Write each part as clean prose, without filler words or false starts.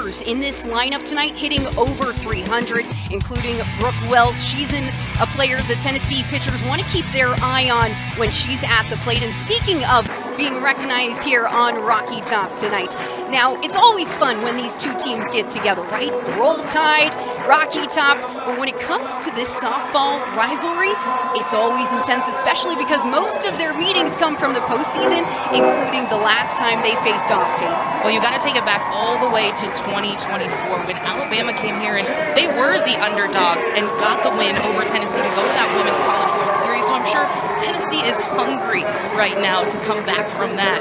hitters in this lineup tonight hitting over 300, including Brooke Wells. She's a player the Tennessee pitchers want to keep their eye on when she's at the plate. And speaking of being recognized here on Rocky Top tonight, now it's always fun when these two teams get together, right? Roll Tide, Rocky Top, but when it comes to this softball rivalry, it's always intense, especially because most of their meetings come from the postseason, including the last time they faced off, Faith. Well, you got to take it back all the way to 2024 when Alabama came here and they were the underdogs and got the win over Tennessee to go to that Women's College World Series. So I'm sure Tennessee is hungry right now to come back from that.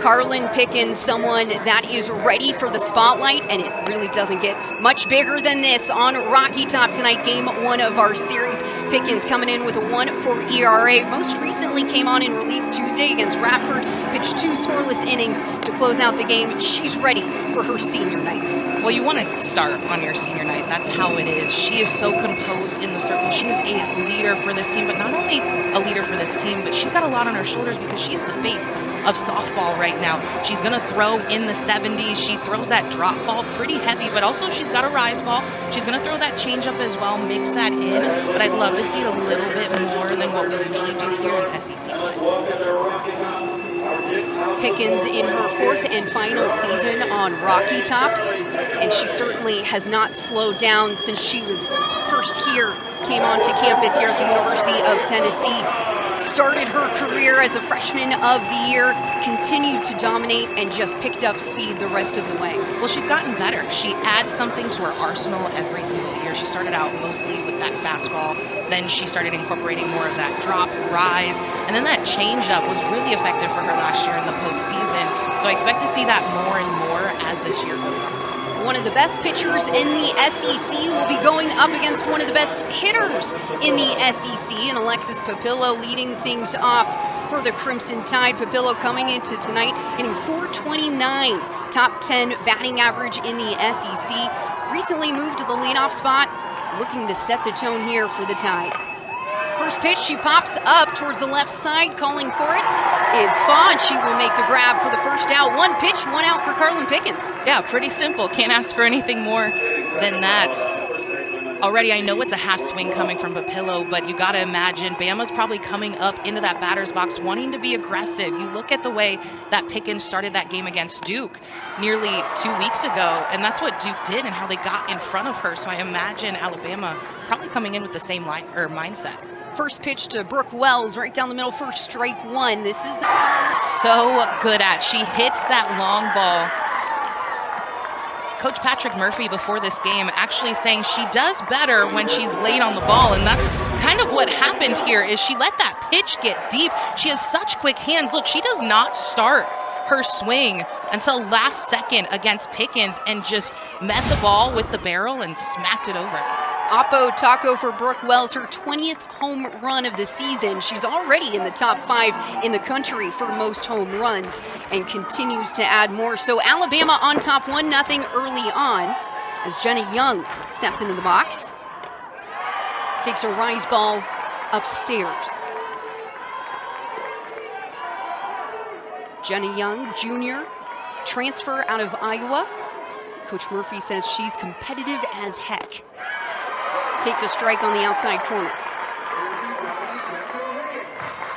Carlin Pickens, someone that is ready for the spotlight, and it really doesn't get much bigger than this on Rocky Top tonight, game one of our series. Pickens coming in with a 1.4 ERA. Most recently came on in relief Tuesday against Radford, pitched 2 scoreless innings to close out the game. She's ready for her senior night. Well, you want to start on your senior night. That's how it is. She is so composed in the circle. She is a leader for this team, but not only a leader for this team, but she's got a lot on her shoulders because she is the face of softball right now. She's going to throw in the 70s. She throws that drop ball pretty heavy, but also she's got a rise ball. She's going to throw that changeup as well, mix that in, but I'd love to see it a little bit more than what we usually do here in SEC play. Pickens in her 4th and final season on Rocky Top, and she certainly has not slowed down since she was first here, came onto campus here at the University of Tennessee. Started her career as a freshman of the year, continued to dominate, and just picked up speed the rest of the way. Well, she's gotten better. She adds something to her arsenal every single year. She started out mostly with that fastball, then she started incorporating more of that drop, rise, and then that changeup was really effective for her last year in the postseason. So I expect to see that more and more as this year goes on. One of the best pitchers in the SEC will be going up against one of the best hitters in the SEC, and Alexis Papillo leading things off for the Crimson Tide. Papillo coming into tonight hitting .429, top 10 batting average in the SEC. Recently moved to the leadoff spot, looking to set the tone here for the Tide. First pitch, she pops up towards the left side, calling for it is Fawn. She will make the grab for the first out. 1 pitch, 1 out for Carlin Pickens. Yeah, pretty simple. Can't ask for anything more than that. Already, I know it's a half swing coming from Papillo, but you got to imagine Bama's probably coming up into that batter's box wanting to be aggressive. You look at the way that Pickens started that game against Duke nearly 2 weeks ago, and that's what Duke did and how they got in front of her. So I imagine Alabama probably coming in with the same mindset. First pitch to Brooke Wells, right down the middle, first strike 1. This is so good at. She hits that long ball. Coach Patrick Murphy before this game actually saying she does better when she's late on the ball, and that's kind of what happened here is she let that pitch get deep. She has such quick hands. Look, she does not start her swing until last second against Pickens and just met the ball with the barrel and smacked it over. Oppo Taco for Brooke Wells, her 20th home run of the season. She's already in the top 5 in the country for most home runs and continues to add more. So Alabama on top 1-0 early on as Jenna Young steps into the box. Takes a rise ball upstairs. Jenna Young, junior, transfer out of Iowa. Coach Murphy says she's competitive as heck. Takes a strike on the outside corner.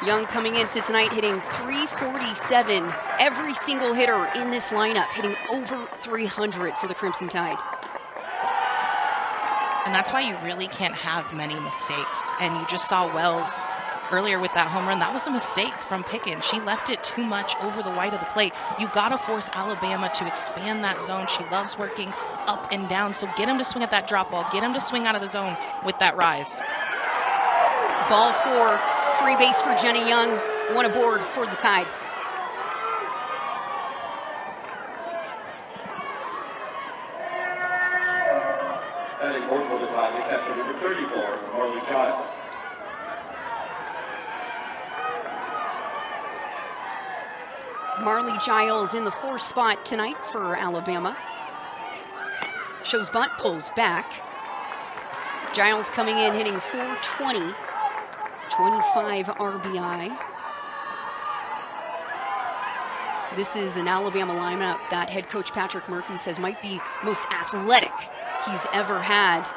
Young coming into tonight hitting .347. Every single hitter in this lineup hitting over 300 for the Crimson Tide. And that's why you really can't have many mistakes. And you just saw Wells earlier with that home run. That was a mistake from Pickens. She left it too much over the white of the plate. You got to force Alabama to expand that zone. She loves working up and down. So get him to swing at that drop ball. Get him to swing out of the zone with that rise. Ball 4, free base for Jenny Young. 1 aboard for the Tide. Heading forward for the Tide, they capture number 34, Marley Giles. Marley Giles in the 4th spot tonight for Alabama. Shows bunt, pulls back. Giles coming in hitting .420, 25 RBI. This is an Alabama lineup that head coach Patrick Murphy says might be most athletic he's ever had.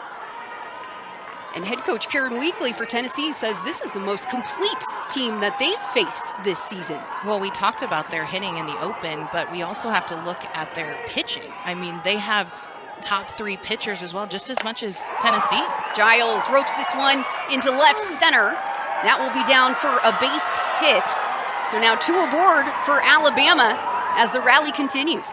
And head coach Karen Weekly for Tennessee says this is the most complete team that they've faced this season. Well, we talked about their hitting in the open, but we also have to look at their pitching. I mean, they have top 3 pitchers as well, just as much as Tennessee. Giles ropes this one into left center. That will be down for a base hit. So now 2 aboard for Alabama as the rally continues.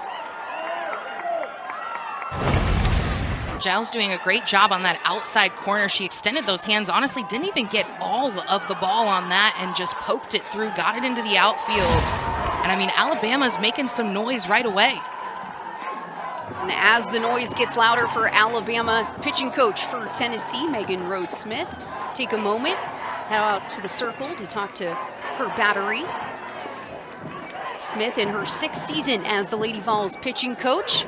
Giles doing a great job on that outside corner. She extended those hands, honestly didn't even get all of the ball on that and just poked it through, got it into the outfield. And I mean, Alabama's making some noise right away. And as the noise gets louder for Alabama, pitching coach for Tennessee, Megan Rhodes-Smith, take a moment, head out to the circle to talk to her battery. Smith in her 6th season as the Lady Vols pitching coach.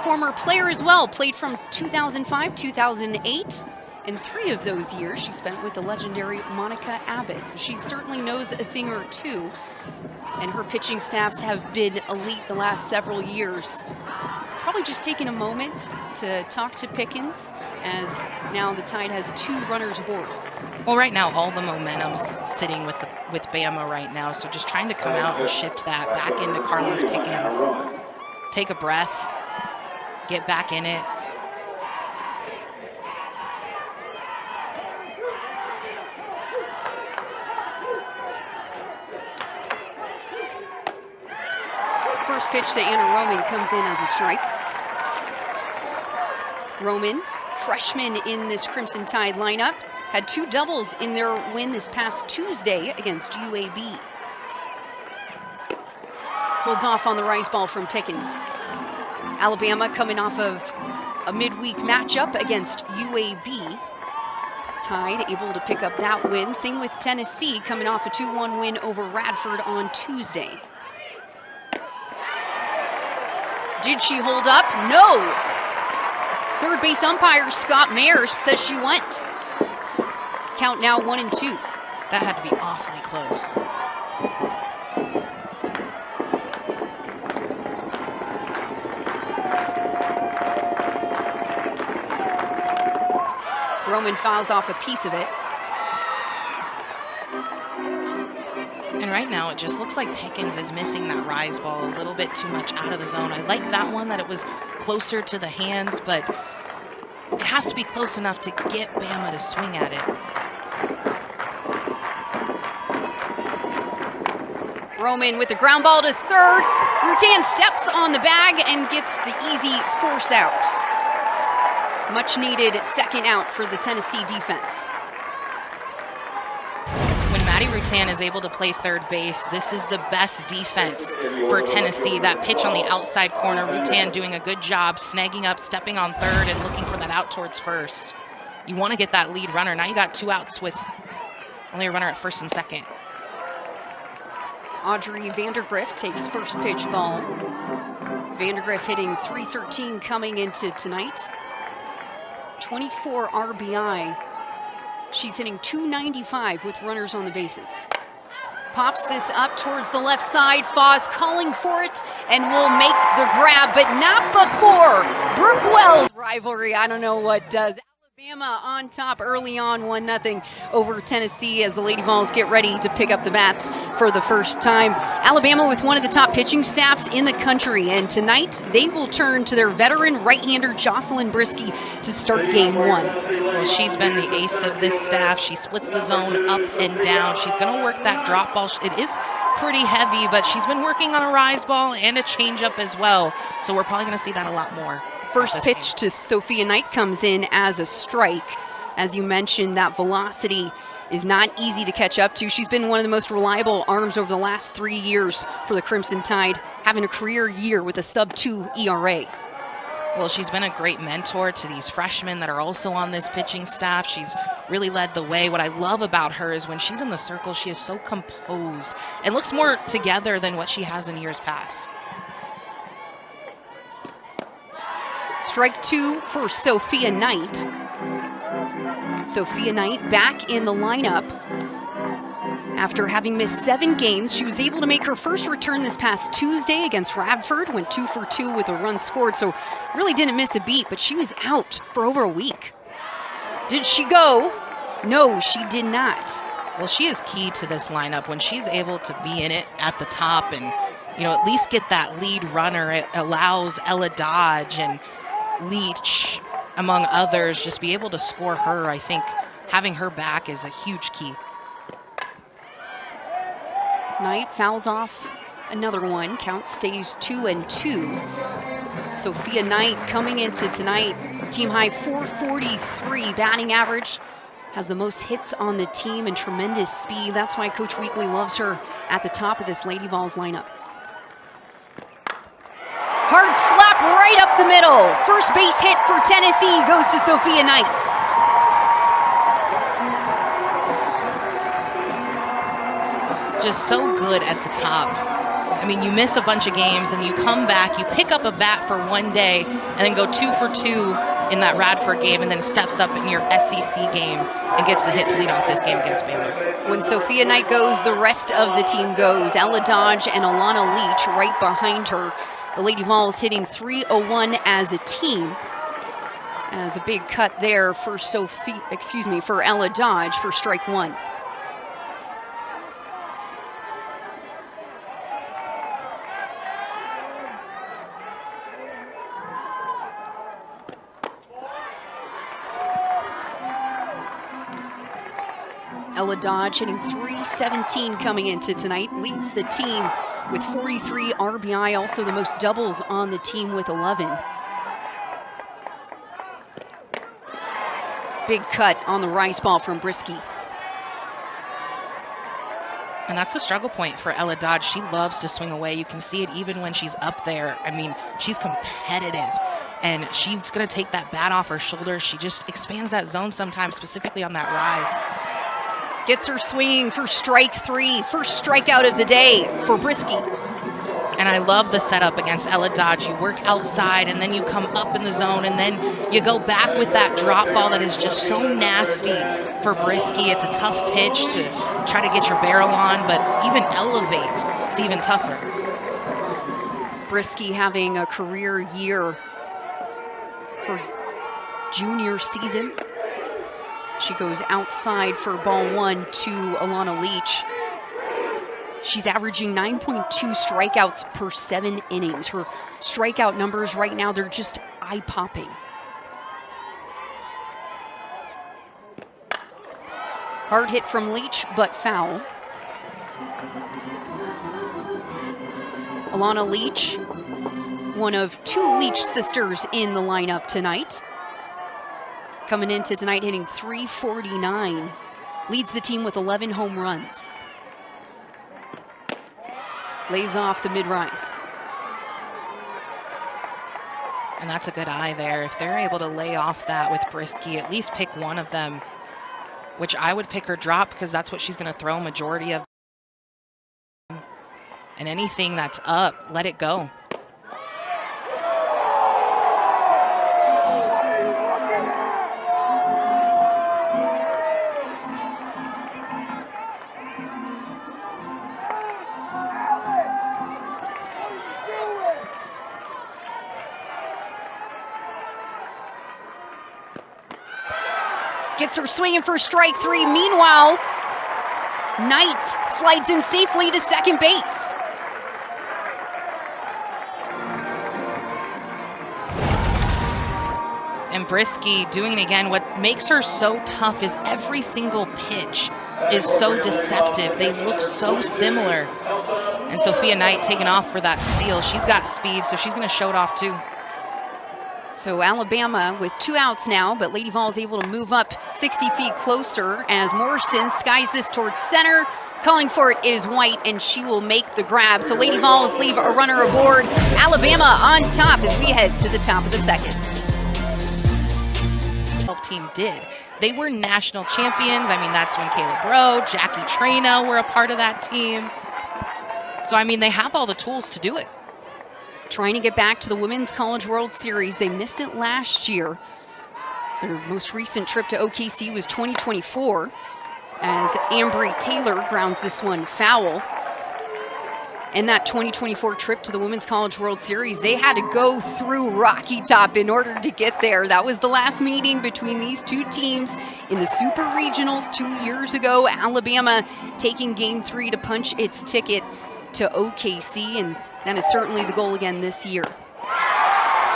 Former player as well, played from 2005, 2008, and 3 of those years she spent with the legendary Monica Abbott. So she certainly knows a thing or two, and her pitching staffs have been elite the last several years. Probably just taking a moment to talk to Pickens, as now the Tide has 2 runners aboard. Well, right now all the momentum's sitting with Bama right now, so just trying to come out and shift that back into Carlins Pickens. Take a breath, get back in it. First pitch to Anna Roman comes in as a strike. Roman, freshman in this Crimson Tide lineup, had 2 doubles in their win this past Tuesday against UAB. Holds off on the rise ball from Pickens. Alabama coming off of a midweek matchup against UAB. Tide able to pick up that win. Same with Tennessee coming off a 2-1 win over Radford on Tuesday. Did she hold up? No. Third base umpire Scott Mayer says she went. Count now 1-2. That had to be awfully close. Roman fouls off a piece of it. And right now it just looks like Pickens is missing that rise ball a little bit too much out of the zone. I like that one, that it was closer to the hands, but it has to be close enough to get Bama to swing at it. Roman with the ground ball to third. Rutan steps on the bag and gets the easy force out. Much needed second out for the Tennessee defense. When Maddie Rutan is able to play third base, this is the best defense for Tennessee. That pitch on the outside corner, Rutan doing a good job, snagging up, stepping on third, and looking for that out towards first. You want to get that lead runner. Now you got 2 outs with only a runner at first and second. Audrey Vandergriff takes first pitch ball. Vandergriff hitting .313 coming into tonight. 24 RBI. She's hitting .295 with runners on the bases. Pops this up towards the left side. Foz calling for it and will make the grab, but not before Brooke Wells. Rivalry, I don't know what does. Alabama on top early on, 1-0 over Tennessee as the Lady Vols get ready to pick up the bats for the first time. Alabama with one of the top pitching staffs in the country, and tonight they will turn to their veteran right-hander Jocelyn Brisky to start game 1. Well, she's been the ace of this staff. She splits the zone up and down. She's going to work that drop ball. It is pretty heavy, but she's been working on a rise ball and a changeup as well, so we're probably going to see that a lot more. First pitch to Sophia Knight comes in as a strike. As you mentioned, that velocity is not easy to catch up to. She's been one of the most reliable arms over the last 3 years for the Crimson Tide, having a career year with a sub-2 ERA. Well, she's been a great mentor to these freshmen that are also on this pitching staff. She's really led the way. What I love about her is when she's in the circle, she is so composed and looks more together than what she has in years past. Strike 2 for Sophia Knight. Sophia Knight back in the lineup After having missed 7 games, she was able to make her first return this past Tuesday against Radford, went 2 for 2 with a run scored, so really didn't miss a beat, but she was out for over a week. Did she go? No, she did not. Well, she is key to this lineup. When she's able to be in it at the top and, at least get that lead runner, it allows Ella Dodge and Leach, among others, just be able to score her. I think having her back is a huge key. Knight fouls off another one. Count stays 2-2. Sophia Knight coming into tonight, team high 443 batting average. Has the most hits on the team and tremendous speed. That's why Coach Weekly loves her at the top of this Lady Vols lineup. Hard slap right up the middle. First base hit for Tennessee goes to Sophia Knight. Just so good at the top. I mean, you miss a bunch of games and you come back, you pick up a bat for one day and then go 2 for 2 in that Radford game and then steps up in your SEC game and gets the hit to lead off this game against Baylor. When Sophia Knight goes, the rest of the team goes. Ella Dodge and Alana Leach right behind her. The Lady Vols hitting .301 as a team. As a big cut there for for Ella Dodge for strike 1. Ella Dodge hitting .317 coming into tonight, leads the team with 43 RBI, also the most doubles on the team with 11. Big cut on the rise ball from Brisky. And that's the struggle point for Ella Dodge. She loves to swing away. You can see it even when she's up there. I mean, she's competitive. And she's going to take that bat off her shoulder. She just expands that zone sometimes, specifically on that rise. Gets her swinging for strike 3. First strikeout of the day for Brisky. And I love the setup against Ella Dodge. You work outside and then you come up in the zone and then you go back with that drop ball that is just so nasty for Brisky. It's a tough pitch to try to get your barrel on, but even elevate, it's even tougher. Brisky having a career year, her junior season. She goes outside for ball 1 to Alana Leach. She's averaging 9.2 strikeouts per 7 innings. Her strikeout numbers right now, they're just eye-popping. Hard hit from Leach, but foul. Alana Leach, one of 2 Leach sisters in the lineup tonight. Coming into tonight hitting .349. Leads the team with 11 home runs. Lays off the mid-rise. And that's a good eye there. If they're able to lay off that with Brisky, at least pick one of them, which I would pick her drop because that's what she's going to throw majority of. And anything that's up, let it go. Gets her swinging for strike 3. Meanwhile, Knight slides in safely to second base. And Brisky doing it again. What makes her so tough is every single pitch is so deceptive. They look so similar. And Sophia Knight taking off for that steal. She's got speed, so she's going to show it off too. So Alabama with 2 outs now, but Lady Vols able to move up 60 feet closer as Morrison skies this towards center. Calling for it is White, and she will make the grab. So Lady Vols leave a runner aboard. Alabama on top as we head to the top of the second. Team did. They were national champions. I mean, that's when Caleb Rowe, Jackie Trina were a part of that team. So, I mean, they have all the tools to do it. Trying to get back to the Women's College World Series. They missed it last year. Their most recent trip to OKC was 2024. as Ambry Taylor grounds this one foul. And that 2024 trip to the Women's College World Series, they had to go through Rocky Top in order to get there. That was the last meeting between these two teams in the Super Regionals 2 years ago. Alabama taking Game 3 to punch its ticket to OKC, and that is certainly the goal again this year.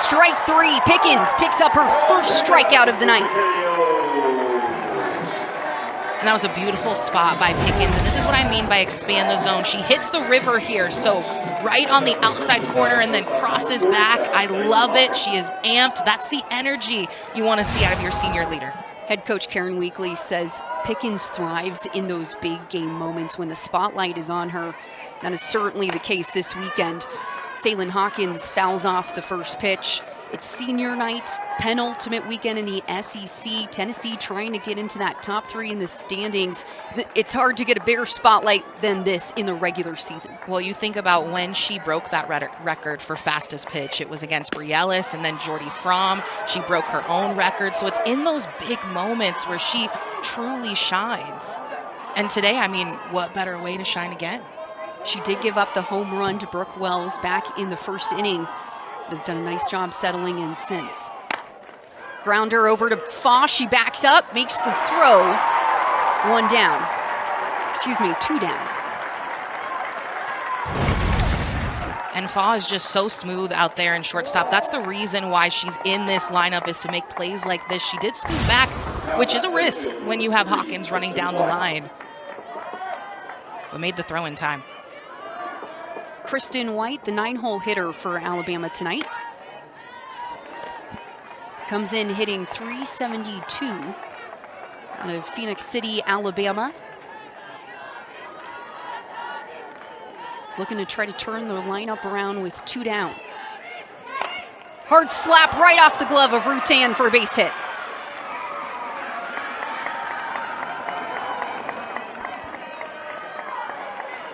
Strike 3, Pickens picks up her first strikeout of the night. And that was a beautiful spot by Pickens. And this is what I mean by expand the zone. She hits the river here, so right on the outside corner and then crosses back. I love it. She is amped. That's the energy you want to see out of your senior leader. Head coach Karen Weekly says Pickens thrives in those big game moments when the spotlight is on her. That is certainly the case this weekend. Salyn Hawkins fouls off the first pitch. It's senior night, penultimate weekend in the SEC. Tennessee trying to get into that top 3 in the standings. It's hard to get a bigger spotlight than this in the regular season. Well, you think about when she broke that record for fastest pitch. It was against Brielis and then Jordy Fromm. She broke her own record. So it's in those big moments where she truly shines. And today, I mean, what better way to shine again? She did give up the home run to Brooke Wells back in the first inning. Has done a nice job settling in since. Grounder over to Foss. She backs up, makes the throw. 1 down. Excuse me, 2 down. And Foss is just so smooth out there in shortstop. That's the reason why she's in this lineup, is to make plays like this. She did scoot back, which is a risk when you have Hawkins running down the line, but made the throw in time. Kristen White, the 9-hole hitter for Alabama tonight. Comes in hitting .372 out of Phoenix City, Alabama. Looking to try to turn the lineup around with 2 down. Hard slap right off the glove of Rutan for a base hit.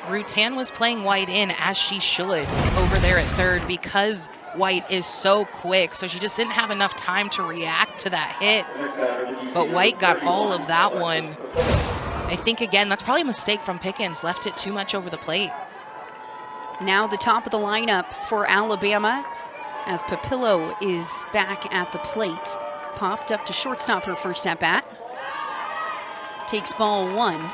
Rutan was playing White in, as she should, over there at third, because White is so quick. So she just didn't have enough time to react to that hit. But White got all of that one. I think, again, that's probably a mistake from Pickens. Left it too much over the plate. Now the top of the lineup for Alabama, as Papillo is back at the plate. Popped up to shortstop her first at bat. Takes ball 1.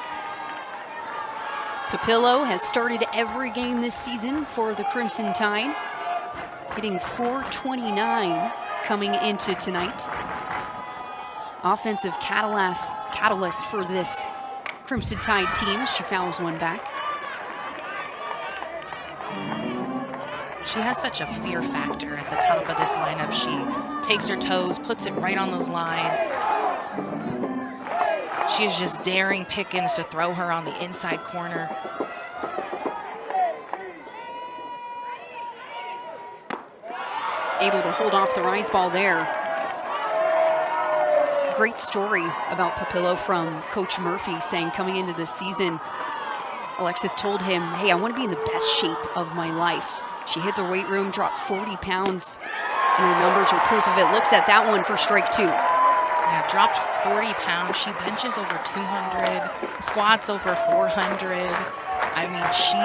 Papillo has started every game this season for the Crimson Tide, hitting .429 coming into tonight. Offensive catalyst for this Crimson Tide team. She fouls one back. She has such a fear factor at the top of this lineup. She takes her toes, puts it right on those lines. She is just daring Pickens to throw her on the inside corner. Able to hold off the rise ball there. Great story about Papillo from Coach Murphy, saying coming into this season, Alexis told him, hey, I want to be in the best shape of my life. She hit the weight room, dropped 40 pounds, and her numbers are proof of it. Looks at that one for strike 2. Yeah, dropped 40 pounds. She benches over 200, squats over 400. I mean, she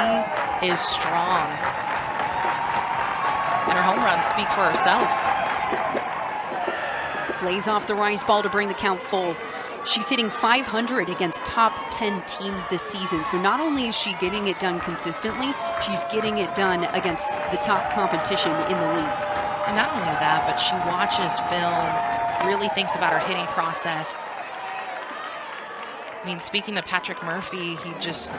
is strong. And her home runs speak for herself. Lays off the rise ball to bring the count full. She's hitting .500 against top 10 teams this season. So not only is she getting it done consistently, she's getting it done against the top competition in the league. And not only that, but she watches film, really thinks about her hitting process. I mean, speaking to Patrick Murphy, he just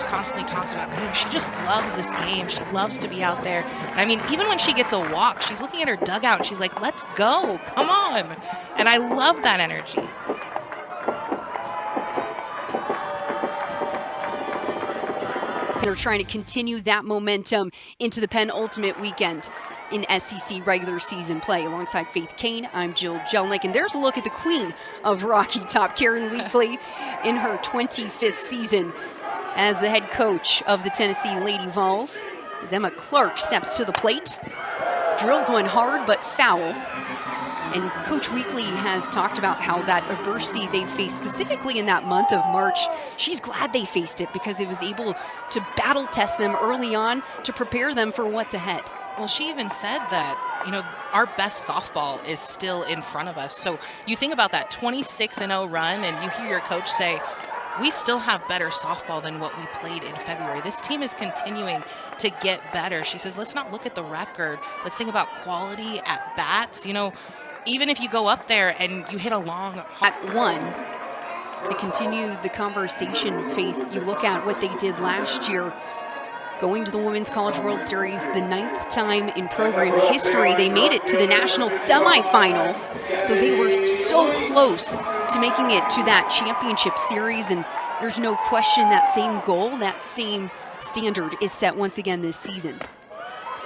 constantly talks about, she just loves this game. She loves to be out there. And I mean, even when she gets a walk, she's looking at her dugout and she's like, let's go, come on. And I love that energy. They're trying to continue that momentum into the penultimate weekend in SEC regular season play. Alongside Faith Kane, I'm Jill Jelnick, and there's a look at the queen of Rocky Top, Karen Weekly, in her 25th season as the head coach of the Tennessee Lady Vols. As Emma Clark steps to the plate. drills one hard but foul. And Coach Weekly has talked about how that adversity they faced specifically in that month of March, she's glad they faced it because it was able to battle test them early on to prepare them for what's ahead. Well, she even said that, you know, our best softball is still in front of us. So you think about that 26-0 run and you hear your coach say, we still have better softball than what we played in February. This team is continuing to get better. She says, let's not look at the record. Let's think about quality at bats. You know, even if you go up there and you hit a long... At one, to continue the conversation, Faith, you look at what they did last year, going to the Women's College World Series, the 9th time in program history. They made it to the national semifinal, so they were so close to making it to that championship series, and there's no question that same goal, that same standard is set once again this season.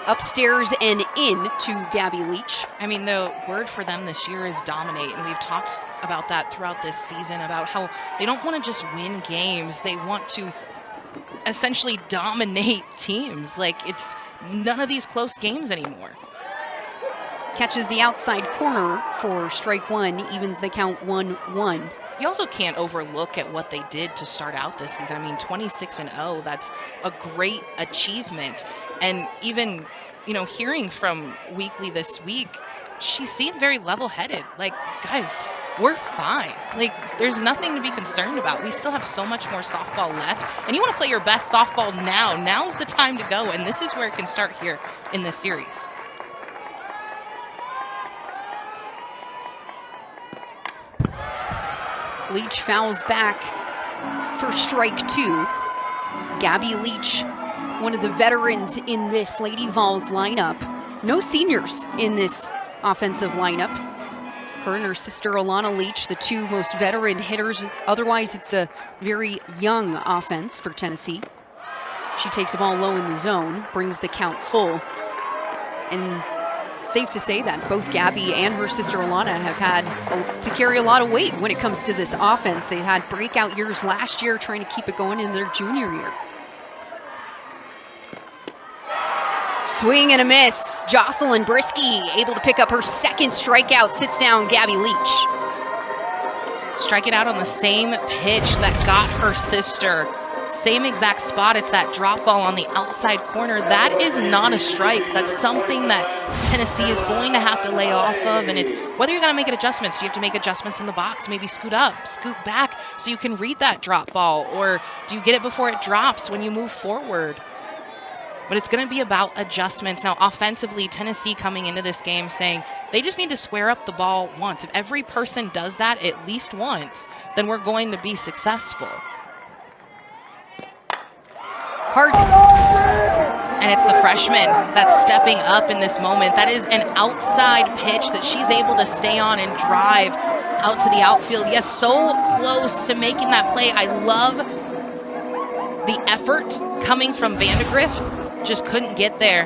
Upstairs and in to Gabby Leach. I mean, the word for them this year is dominate, and we've talked about that throughout this season, about how they don't want to just win games. They want to essentially dominate teams. Like, it's none of these close games anymore. Catches the outside corner for strike one, evens the count 1-1. You also can't overlook at what they did to start out this season. I mean, 26-0, that's a great achievement. And even, you know, hearing from Weekly this week, she seemed very level-headed. Like, guys, we're fine. Like, there's nothing to be concerned about. We still have so much more softball left. And you want to play your best softball now. Now's the time to go. And this is where it can start here in this series. Leach fouls back for strike two. Gabby Leach, one of the veterans in this Lady Vols lineup. No seniors in this offensive lineup. Her and her sister Alana Leach, the two most veteran hitters. Otherwise, it's a very young offense for Tennessee. She takes the ball low in the zone, brings the count full. And safe to say that both Gabby and her sister Alana have had to carry a lot of weight when it comes to this offense. They had breakout years last year trying to keep it going in their junior year. Swing and a miss. Jocelyn Brisky able to pick up her second strikeout. Sits down Gabby Leach. Strike it out on the same pitch that got her sister. Same exact spot. It's that drop ball on the outside corner. That is not a strike. That's something that Tennessee is going to have to lay off of. And it's whether you're going to make adjustments. Do you have to make adjustments in the box? Maybe scoot up, scoot back so you can read that drop ball. Or do you get it before it drops when you move forward? But it's going to be about adjustments. Now, offensively, Tennessee coming into this game saying they just need to square up the ball once. If every person does that at least once, then we're going to be successful. Hard. And it's the freshman that's stepping up in this moment. That is an outside pitch that she's able to stay on and drive out to the outfield. Yes, so close to making that play. I love the effort coming from Vandegrift. Just couldn't get there.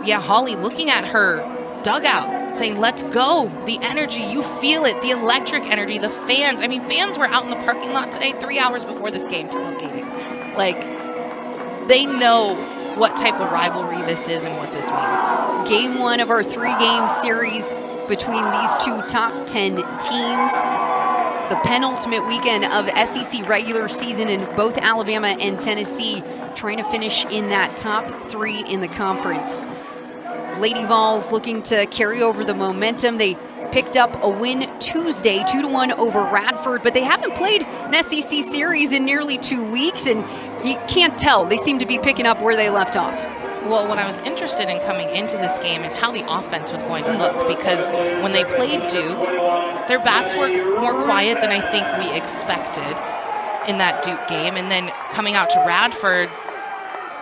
Yeah, Holly looking at her dugout saying, let's go. The energy, you feel it. The electric energy, the fans. I mean, fans were out in the parking lot today 3 hours before this game tailgating. Like, they know what type of rivalry this is and what this means. Game one of our 3-game series between these two top 10 teams. The penultimate weekend of SEC regular season in both Alabama and Tennessee trying to finish in that top 3 in the conference. Lady Vols looking to carry over the momentum. They picked up a win Tuesday, 2-1 over Radford, but they haven't played an SEC series in nearly 2 weeks, and you can't tell. They seem to be picking up where they left off. Well, what I was interested in coming into this game is how the offense was going to look, because when they played Duke, their bats were more quiet than I think we expected in that Duke game. And then coming out to Radford,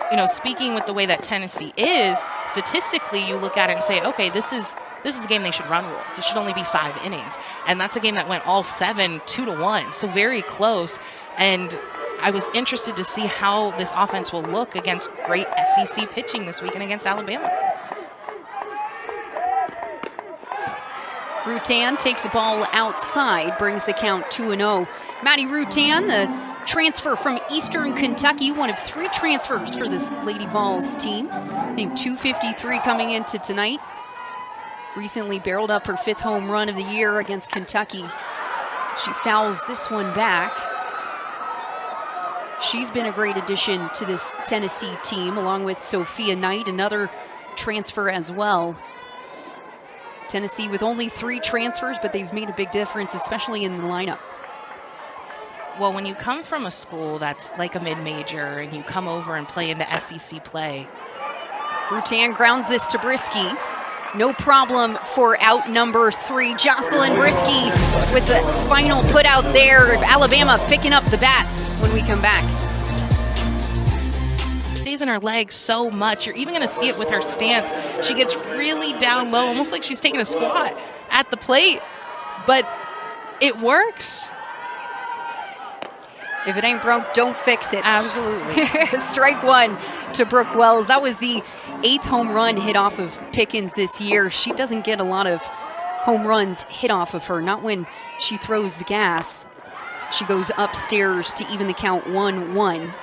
you know, speaking with the way that Tennessee is, statistically you look at it and say, okay, this is a game they should run rule. It should only be 5 innings. And that's a game that went all 7, 2-1, so very close. And I was interested to see how this offense will look against great SEC pitching this weekend against Alabama. Rutan takes the ball outside, brings the count 2-0. Maddie Rutan, the transfer from Eastern Kentucky, one of 3 transfers for this Lady Vols team. Named 253 coming into tonight. Recently barreled up her 5th home run of the year against Kentucky. She fouls this one back. She's been a great addition to this Tennessee team, along with Sophia Knight, another transfer as well. Tennessee with only 3 transfers, but they've made a big difference, especially in the lineup. Well, when you come from a school that's like a mid-major and you come over and play into SEC play. Rutan grounds this to Brisky. No problem for out number 3, Jocelyn Brisky with the final put out there. Alabama picking up the bats when we come back. Stays in her legs so much. You're even going to see it with her stance. She gets really down low, almost like she's taking a squat at the plate, but it works. If it ain't broke, don't fix it. Absolutely. Strike 1 to Brooke Wells. That was the 8th home run hit off of Pickens this year. She doesn't get a lot of home runs hit off of her, not when she throws the gas. She goes upstairs to even the count 1-1.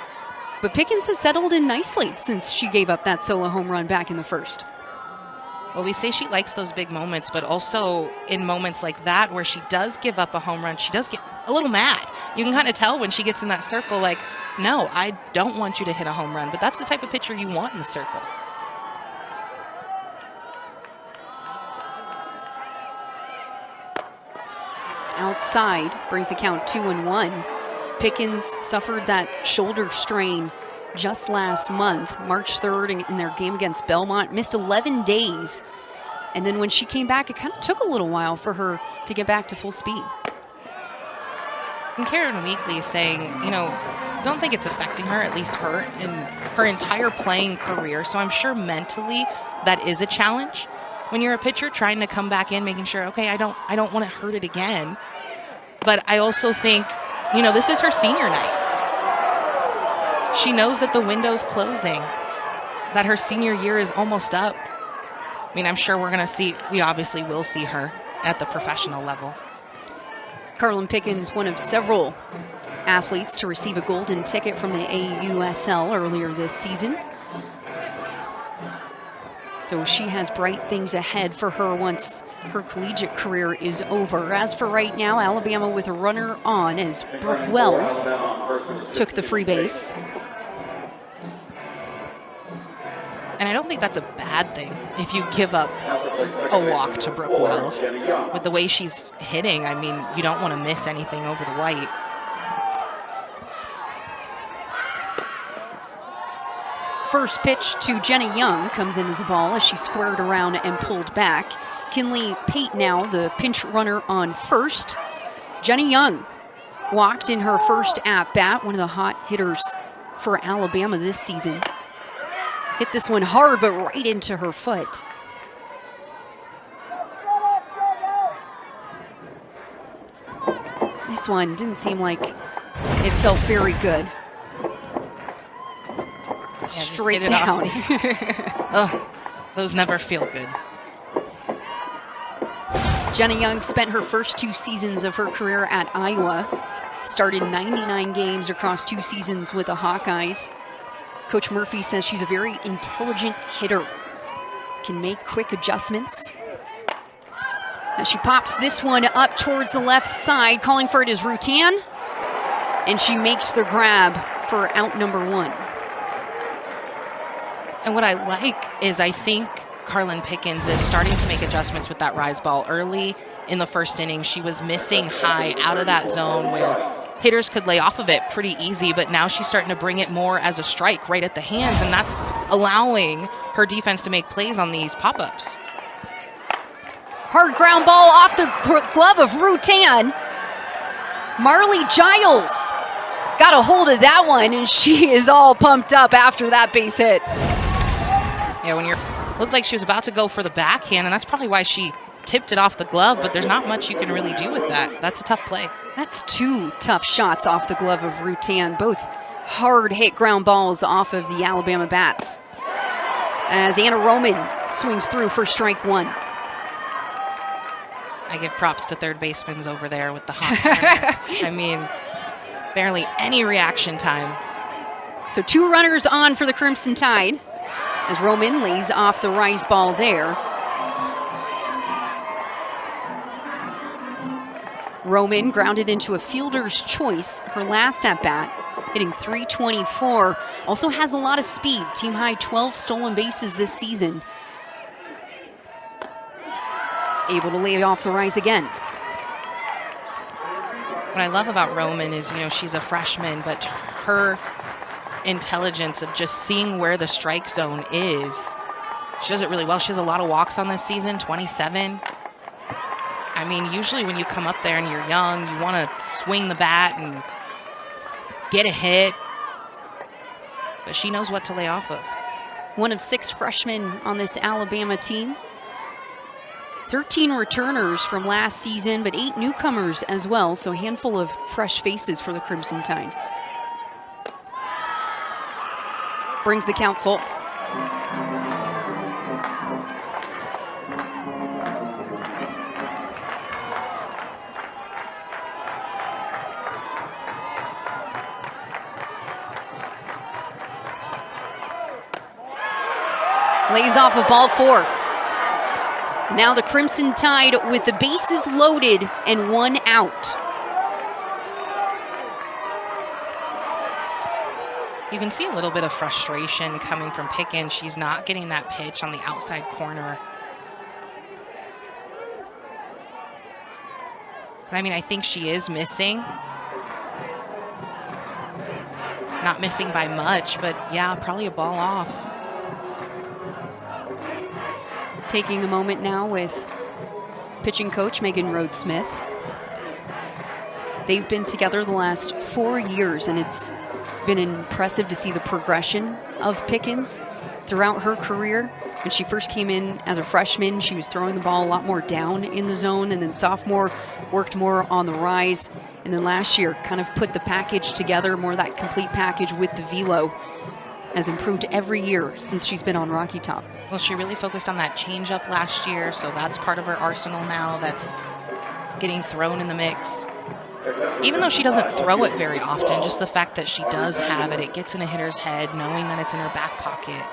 But Pickens has settled in nicely since she gave up that solo home run back in the 1st. Well, we say she likes those big moments, but also in moments like that where she does give up a home run, she does get a little mad. You can kind of tell when she gets in that circle, like, no, I don't want you to hit a home run, but that's the type of pitcher you want in the circle. Outside, brings the count 2-1. Pickens suffered that shoulder strain just last month, March 3rd, in their game against Belmont. Missed 11 days. And then when she came back, it kind of took a little while for her to get back to full speed. And Karen Weekly is saying, you know, don't think it's affecting her, at least her, in her entire playing career. So I'm sure mentally that is a challenge when you're a pitcher trying to come back in, making sure, okay, I don't want to hurt it again. But I also think, you know, this is her senior night. She knows that the window's closing, that her senior year is almost up. I mean, I'm sure we obviously will see her at the professional level. Carlin Pickens, one of several athletes to receive a golden ticket from the AUSL earlier this season. So she has bright things ahead for her once her collegiate career is over. As for right now, Alabama with a runner on as Brooke Wells took the free base. And I don't think that's a bad thing if you give up a walk to Brooke Wells. With the way she's hitting, I mean, you don't want to miss anything over the white. First pitch to Jenny Young comes in as a ball as she squared around and pulled back. Kinley Pate now the pinch runner on first. Jenny Young walked in her first at-bat, one of the hot hitters for Alabama this season. Hit this one hard, but right into her foot. This one didn't seem like it felt very good. Yeah, straight down. Ugh, those never feel good. Jenny Young spent her first 2 seasons of her career at Iowa. Started 99 games across 2 seasons with the Hawkeyes. Coach Murphy says she's a very intelligent hitter. Can make quick adjustments. As she pops this one up towards the left side, calling for it is Rutan. And she makes the grab for out number 1. And what I like is I think Carlin Pickens is starting to make adjustments with that rise ball. Early in the first inning, she was missing high out of that zone where hitters could lay off of it pretty easy, but now she's starting to bring it more as a strike right at the hands, and that's allowing her defense to make plays on these pop-ups. Hard ground ball off the glove of Rutan. Marley Giles got a hold of that one, and she is all pumped up after that base hit. Yeah, when looked like she was about to go for the backhand, and that's probably why she tipped it off the glove, but there's not much you can really do with that. That's a tough play. That's 2 tough shots off the glove of Rutan, both hard hit ground balls off of the Alabama bats. As Anna Roman swings through for strike 1. I give props to third basemen over there with the hot corner. I mean, Barely any reaction time. So 2 runners on for the Crimson Tide as Roman lays off the rise ball there. Roman grounded into a fielder's choice her last at-bat, hitting .324. Also has a lot of speed, team high 12 stolen bases this season. Able to lay off the rise again. What I love about Roman is, she's a freshman, but her intelligence of just seeing where the strike zone is, she does it really well. She has a lot of walks on this season, 27. I mean, usually when you come up there and you're young, you want to swing the bat and get a hit. But she knows what to lay off of. One of 6 freshmen on this Alabama team. 13 returners from last season, but 8 newcomers as well, so a handful of fresh faces for the Crimson Tide. Brings the count full. Lays off of ball 4. Now the Crimson Tide with the bases loaded and 1 out. You can see a little bit of frustration coming from Pickens. She's not getting that pitch on the outside corner. But I mean, I think she is missing. Not missing by much, but yeah, probably a ball off. Taking a moment now with pitching coach Megan Rhodes-Smith. They've been together the last 4 years, and it's been impressive to see the progression of Pickens throughout her career. When she first came in as a freshman, she was throwing the ball a lot more down in the zone, and then sophomore worked more on the rise. And then last year kind of put the package together, more of that complete package with the velo. Has improved every year since she's been on Rocky Top. Well, she really focused on that changeup last year, so that's part of her arsenal now that's getting thrown in the mix. Even though she doesn't throw it very often, just the fact that she does have it, it gets in a hitter's head, knowing that it's in her back pocket.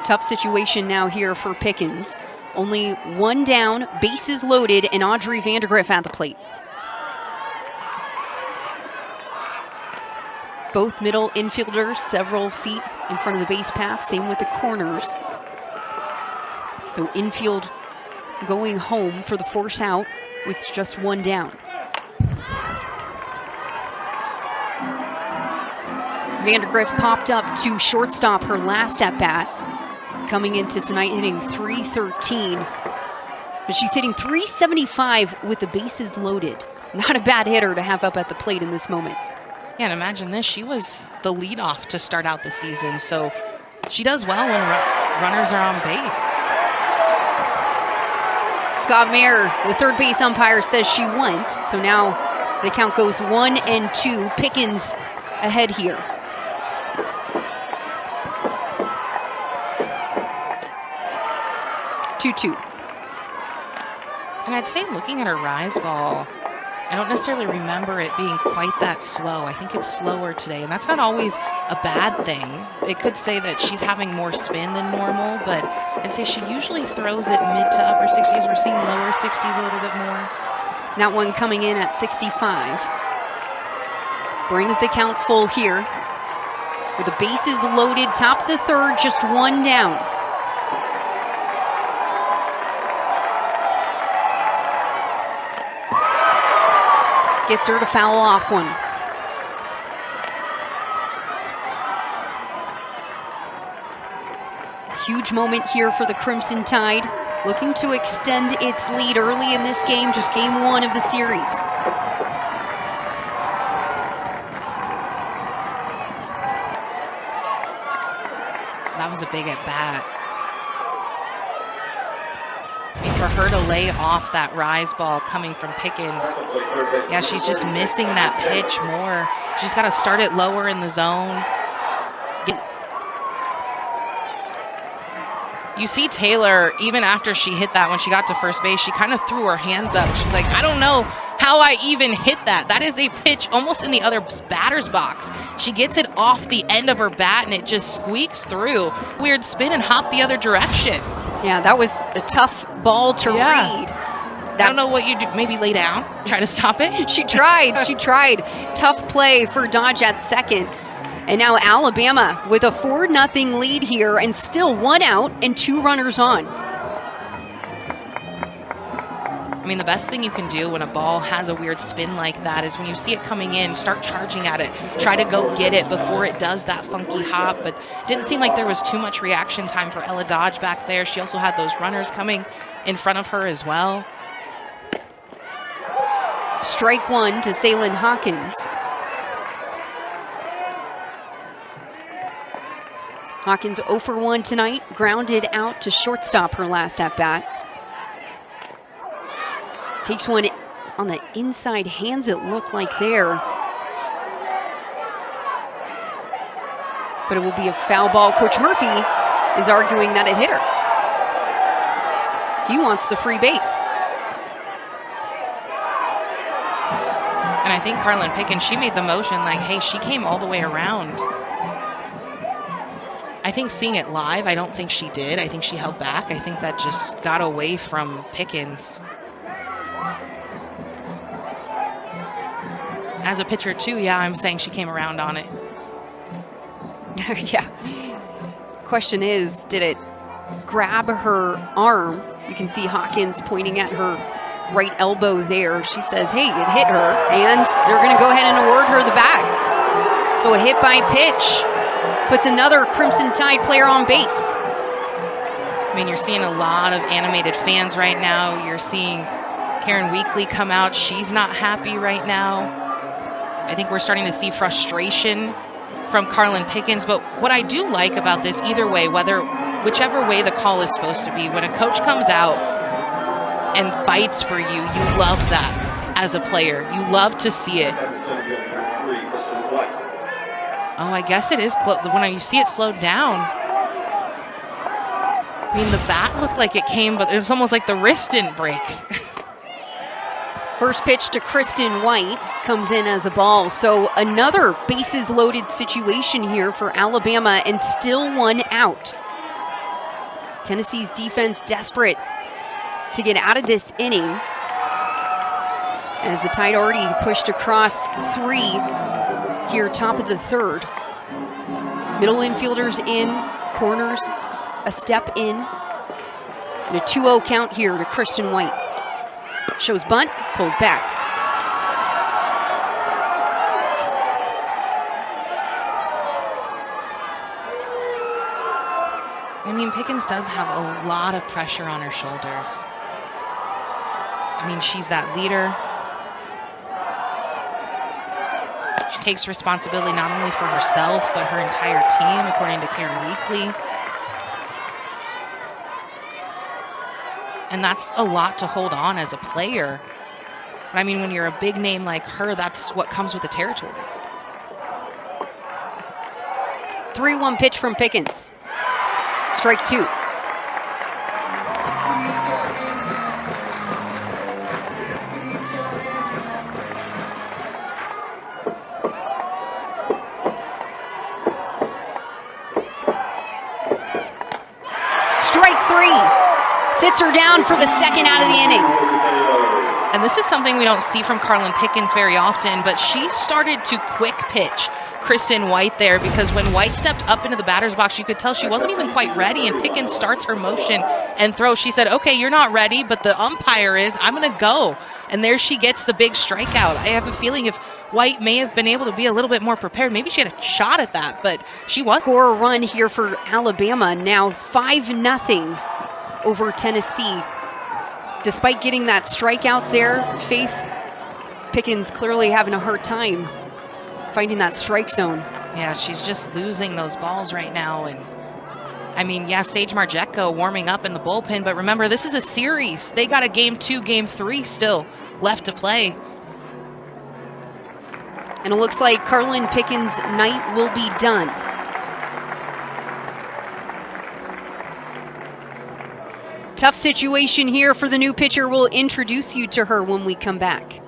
Tough situation now here for Pickens. Only 1 down, bases loaded, and Audrey Vandergriff at the plate. Both middle infielders several feet in front of the base path, same with the corners. So infield going home for the force out with just 1 down. Vandergriff popped up to shortstop her last at bat, coming into tonight hitting .313. But she's hitting .375 with the bases loaded. Not a bad hitter to have up at the plate in this moment. Yeah, and imagine this. She was the leadoff to start out the season, so she does well when runners are on base. Scott Mayer, the third base umpire, says she went, so now the count goes 1-2. Pickens ahead here. Two. And I'd say looking at her rise ball, I don't necessarily remember it being quite that slow. I think it's slower today, and that's not always a bad thing. It could say that she's having more spin than normal, but I'd say she usually throws it mid to upper 60s. We're seeing lower 60s a little bit more. That one coming in at 65. Brings the count full here. With the bases loaded, top of the 3rd, just 1 down. Gets her to foul off one. Huge moment here for the Crimson Tide, looking to extend its lead early in this game, just game 1 of the series. That was a big at bat. For her to lay off that rise ball coming from Pickens. Yeah, she's just missing that pitch more. She's got to start it lower in the zone. You see Taylor, even after she hit that when she got to first base, she kind of threw her hands up. She's like, I don't know how I even hit that. That is a pitch almost in the other batter's box. She gets it off the end of her bat and it just squeaks through. Weird spin and hop the other direction. Yeah, that was a tough ball to read. I don't know what you do. Maybe lay down, try to stop it. She tried. She tried. Tough play for Dodge at second. And now Alabama with a 4-0 lead here and still 1 out and 2 runners on. I mean, the best thing you can do when a ball has a weird spin like that is when you see it coming in, start charging at it. Try to go get it before it does that funky hop. But it didn't seem like there was too much reaction time for Ella Dodge back there. She also had those runners coming in front of her as well. Strike 1 to Salyn Hawkins. Hawkins 0 for 1 tonight, grounded out to shortstop her last at bat. Takes one on the inside hands, it looked like there. But it will be a foul ball. Coach Murphy is arguing that it hit her. He wants the free base. And I think Carlin Pickens, she made the motion like, hey, she came all the way around. I think seeing it live, I don't think she did. I think she held back. I think that just got away from Pickens. As a pitcher too, yeah, I'm saying she came around on it. Yeah. Question is, did it grab her arm? You can see Hawkins pointing at her right elbow there. She says, hey, it hit her, and they're going to go ahead and award her the bag. So a hit by pitch puts another Crimson Tide player on base. I mean, you're seeing a lot of animated fans right now. You're seeing Karen Weekly come out. She's not happy right now. I think we're starting to see frustration from Carlin Pickens. But what I do like about this, either way, whichever way the call is supposed to be, when a coach comes out and fights for you, you love that as a player. You love to see it. Oh, I guess it is close. When you see it slowed down, I mean, the bat looked like it came, but it was almost like the wrist didn't break. First pitch to Kristen White comes in as a ball. So another bases loaded situation here for Alabama and still 1 out. Tennessee's defense desperate to get out of this inning, as the Tide already pushed across 3 here, top of the 3rd. Middle infielders in, corners a step in, and a 2-0 count here to Kristen White. Shows bunt, pulls back. I mean, Pickens does have a lot of pressure on her shoulders. I mean, she's that leader. She takes responsibility not only for herself, but her entire team, according to Karen Weekly. And that's a lot to hold on as a player. But I mean, when you're a big name like her, that's what comes with the territory. 3-1 pitch from Pickens. Strike 2. Strike 3. Sits her down for the 2nd out of the inning. And this is something we don't see from Carlin Pickens very often, but she started to quick pitch Kristen White there, because when White stepped up into the batter's box, you could tell she wasn't even quite ready, and Pickens starts her motion and throws. She said, okay, you're not ready, but the umpire is. I'm going to go. And there she gets the big strikeout. I have a feeling if White may have been able to be a little bit more prepared, maybe she had a shot at that, but she was. Score a run here for Alabama, now 5-0 over Tennessee. Despite getting that strikeout there, Faith Pickens clearly having a hard time finding that strike zone. Yeah, she's just losing those balls right now. And I mean, yeah, Sage Margetko warming up in the bullpen, but remember, this is a series. They got a game 2, game 3 still left to play. And it looks like Carlin Pickens' night will be done. Tough situation here for the new pitcher. We'll introduce you to her when we come back.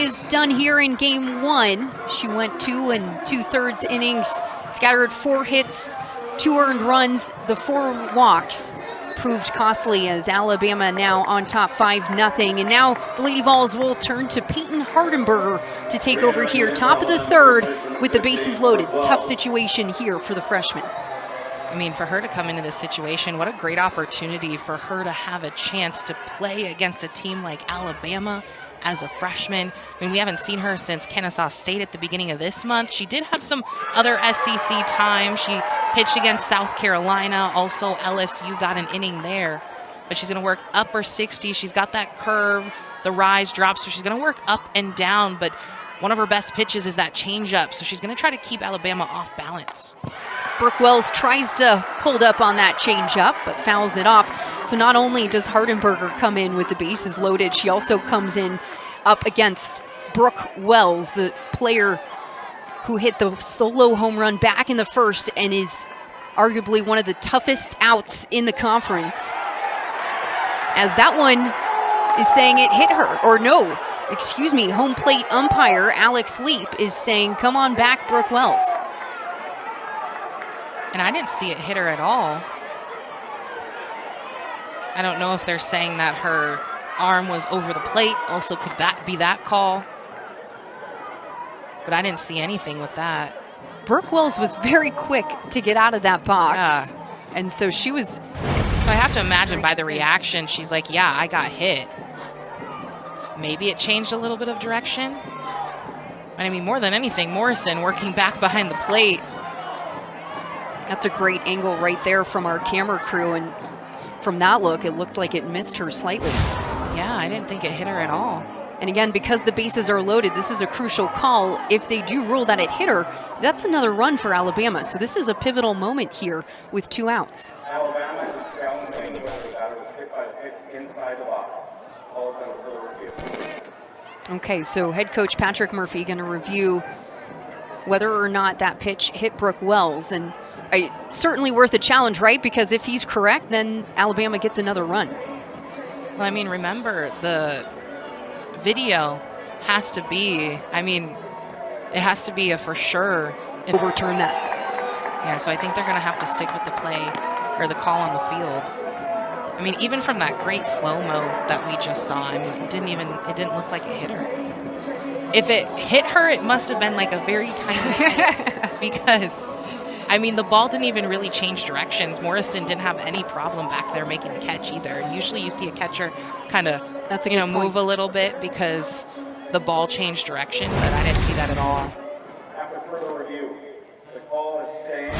is done here in game 1. She went 2 2/3 innings, scattered 4 hits, 2 earned runs. The 4 walks proved costly as Alabama now on top 5-0. And now the Lady Vols will turn to Peyton Hardenberger to take over here, top of the 3rd with the bases loaded. Tough situation here for the freshman. I mean, for her to come into this situation, what a great opportunity for her to have a chance to play against a team like Alabama as a freshman. I mean, we haven't seen her since Kennesaw State at the beginning of this month. She did have some other SEC time. She pitched against South Carolina. Also, LSU got an inning there. But she's going to work upper 60s. She's got that curve, the rise, drop, so she's going to work up and down. But one of her best pitches is that changeup, so she's going to try to keep Alabama off balance. Brooke Wells tries to hold up on that changeup, but fouls it off. So not only does Hardenberger come in with the bases loaded, she also comes in up against Brooke Wells, the player who hit the solo home run back in the 1st and is arguably one of the toughest outs in the conference. As that one is saying it hit her, or no, excuse me, home plate umpire Alex Leap is saying, come on back, Brooke Wells. And I didn't see it hit her at all. I don't know if they're saying that her arm was over the plate. Also, could that be that call? But I didn't see anything with that. Brooke Wells was very quick to get out of that box. Yeah. And so she was... So I have to imagine by the reaction, she's like, yeah, I got hit. Maybe it changed a little bit of direction. I mean, more than anything, Morrison working back behind the plate. That's a great angle right there from our camera crew, and from that look, it looked like it missed her slightly. Yeah, I didn't think it hit her at all. And again, because the bases are loaded, this is a crucial call. If they do rule that it hit her, that's another run for Alabama. So this is a pivotal moment here with 2 outs. Alabama is challenging whether the batter was hit by the pitch inside the box. All is under further review. Okay, so head coach Patrick Murphy going to review whether or not that pitch hit Brooke Wells. And certainly worth a challenge, right? Because if he's correct, then Alabama gets another run. Well, I mean, remember, the video has to be, I mean, it has to be a for sure. Overturn that. Yeah, so I think they're going to have to stick with the play or the call on the field. I mean, even from that great slow-mo that we just saw, I mean, it didn't look like it hit her. If it hit her, it must have been like a very tiny snip because, I mean, the ball didn't even really change directions. Morrison didn't have any problem back there making the catch either. Usually you see a catcher kind of, move a little bit because the ball changed direction, but I didn't see that at all. After further review, the call is staying.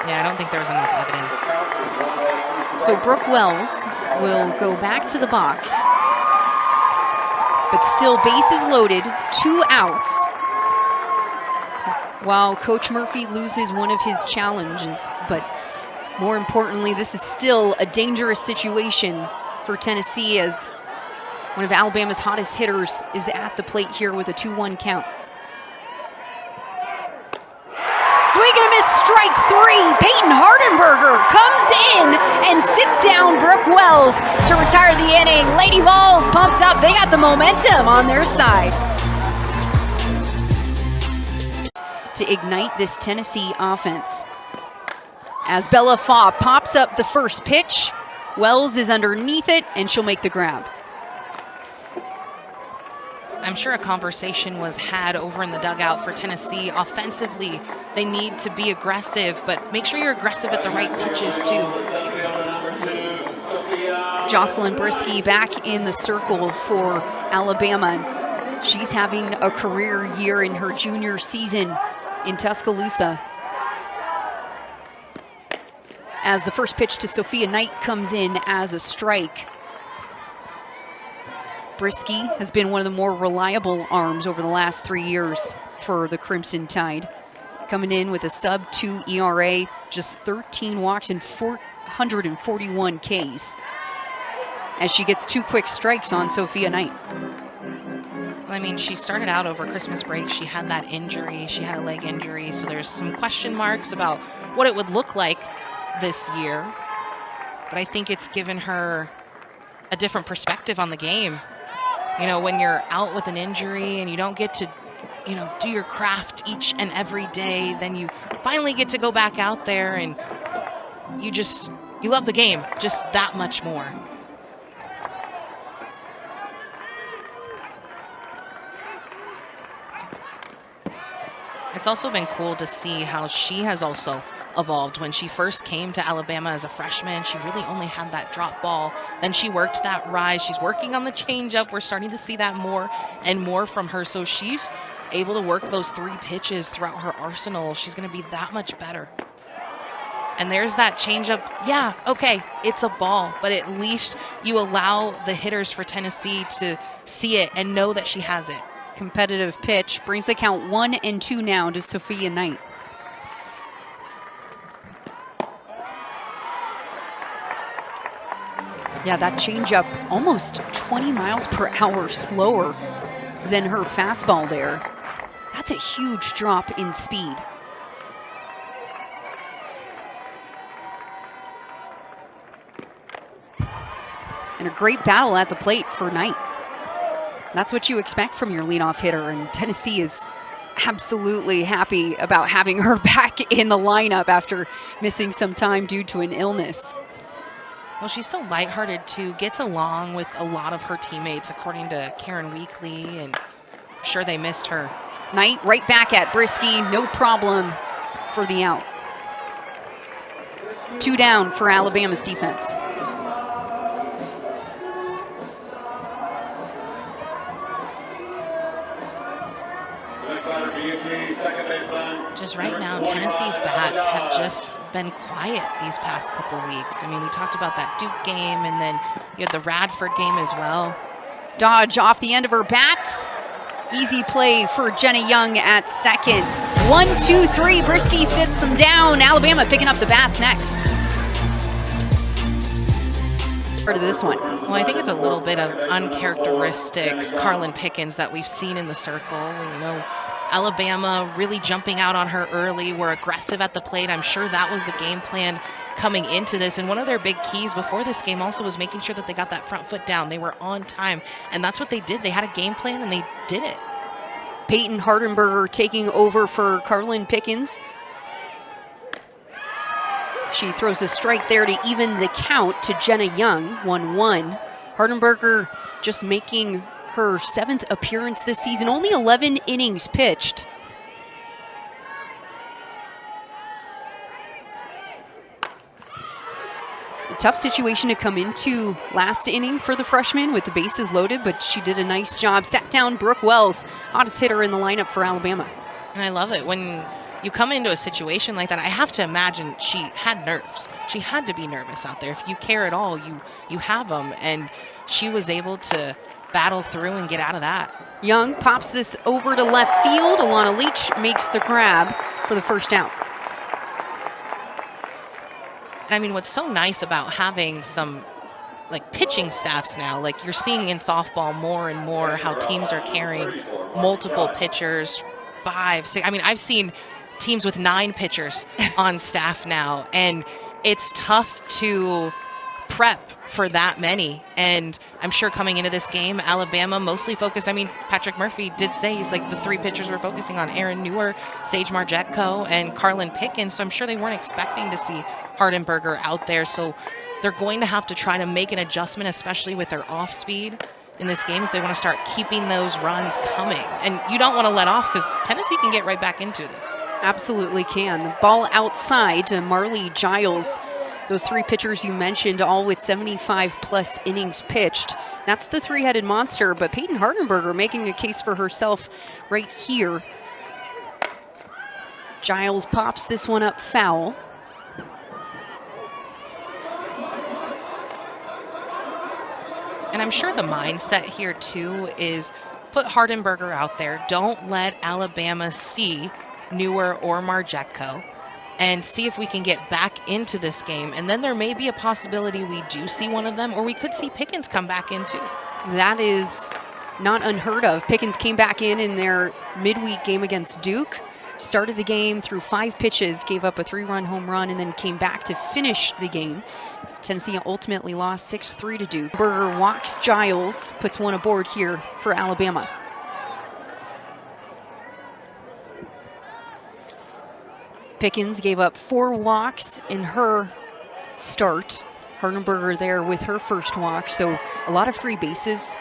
Yeah, I don't think there was enough evidence. So Brooke Wells will go back to the box, but still bases loaded, 2 outs, while Coach Murphy loses one of his challenges. But more importantly, this is still a dangerous situation for Tennessee as one of Alabama's hottest hitters is at the plate here with a 2-1 count. Swing and a miss, strike 3. Peyton Hardenberger comes in and sits down Brooke Wells to retire the inning. Lady Vols pumped up. They got the momentum on their side. To ignite this Tennessee offense. As Bella Faw pops up the first pitch, Wells is underneath it and she'll make the grab. I'm sure a conversation was had over in the dugout for Tennessee. Offensively, they need to be aggressive, but make sure you're aggressive at the right pitches too. Jocelyn Brisky back in the circle for Alabama. She's having a career year in her junior season in Tuscaloosa. As the first pitch to Sophia Knight comes in as a strike. Brisky has been one of the more reliable arms over the last 3 years for the Crimson Tide. Coming in with a sub-2 ERA, just 13 walks and 441 Ks. As she gets 2 quick strikes on Sophia Knight. I mean, she started out over Christmas break. She had that injury. She had a leg injury. So there's some question marks about what it would look like this year. but I think it's given her a different perspective on the game. You know, when you're out with an injury and you don't get to, you know, do your craft each and every day, then you finally get to go back out there and you love the game just that much more. It's also been cool to see how she has also evolved. When she first came to Alabama as a freshman, she really only had that drop ball. Then she worked that rise. She's working on the changeup. We're starting to see that more and more from her. So she's able to work those 3 pitches throughout her arsenal. She's going to be that much better. And there's that changeup. Yeah, okay, it's a ball, but at least you allow the hitters for Tennessee to see it and know that she has it. Competitive pitch brings the count 1-2 now to Sophia Knight. Yeah, that changeup almost 20 miles per hour slower than her fastball there. That's a huge drop in speed. And a great battle at the plate for Knight. That's what you expect from your leadoff hitter, and Tennessee is absolutely happy about having her back in the lineup after missing some time due to an illness. Well, she's so lighthearted too, gets along with a lot of her teammates, according to Karen Weekly, and I'm sure they missed her. Knight right back at Brisky, no problem for the out. 2 down for Alabama's defense. Just right now, Tennessee's bats have just been quiet these past couple weeks. I mean, we talked about that Duke game, and then you had the Radford game as well. Dodge off the end of her bat. Easy play for Jenna Young at second. 1-2-3, Brisky sits them down. Alabama picking up the bats next. Part of this one. Well, I think it's a little bit of uncharacteristic Carlin Pickens that we've seen in the circle. You know, Alabama really jumping out on her early. We're aggressive at the plate. I'm sure that was the game plan coming into this. And one of their big keys before this game also was making sure that they got that front foot down. They were on time, and that's what they did. They had a game plan, and they did it. Peyton Hardenberger taking over for Carlin Pickens. She throws a strike there to even the count to Jenna Young, 1-1. Hardenberger just making her 7th appearance this season, only 11 innings pitched. A tough situation to come into last inning for the freshman with the bases loaded, but she did a nice job. Sat down Brooke Wells, hottest hitter in the lineup for Alabama. And I love it. When you come into a situation like that, I have to imagine she had nerves. She had to be nervous out there. If you care at all, you have them. And she was able to battle through and get out of that. Young pops this over to left field. Alana Leach makes the grab for the first out. And I mean, what's so nice about having some like pitching staffs now, like you're seeing in softball more and more how teams are carrying multiple pitchers, 5, 6. I mean, I've seen teams with 9 pitchers on staff now, and it's tough to prep for that many. And I'm sure coming into this game, Alabama mostly focused, I mean, Patrick Murphy did say he's like the 3 pitchers we're focusing on, Aaron Newer, Sage Margetko, and Carlin Pickens. So I'm sure they weren't expecting to see Hardenberger out there. So they're going to have to try to make an adjustment, especially with their off speed in this game, if they want to start keeping those runs coming. And you don't want to let off, because Tennessee can get right back into this. Absolutely can. The ball outside to Marley Giles. Those 3 pitchers you mentioned, all with 75-plus innings pitched. That's the 3-headed monster, but Peyton Hardenberger making a case for herself right here. Giles pops this one up foul. And I'm sure the mindset here, too, is put Hardenberger out there. Don't let Alabama see Newer or Margetko, and see if we can get back into this game. And then there may be a possibility we do see one of them, or we could see Pickens come back in too. That is not unheard of. Pickens came back in their midweek game against Duke, Started the game through 5 pitches, gave up a 3-run home run, and then came back to finish the game. Tennessee ultimately lost 6-3 to Duke. Berger walks Giles, puts one aboard here for Alabama. Pickens gave up 4 walks in her start. Hardenberger there with her first walk, so a lot of free bases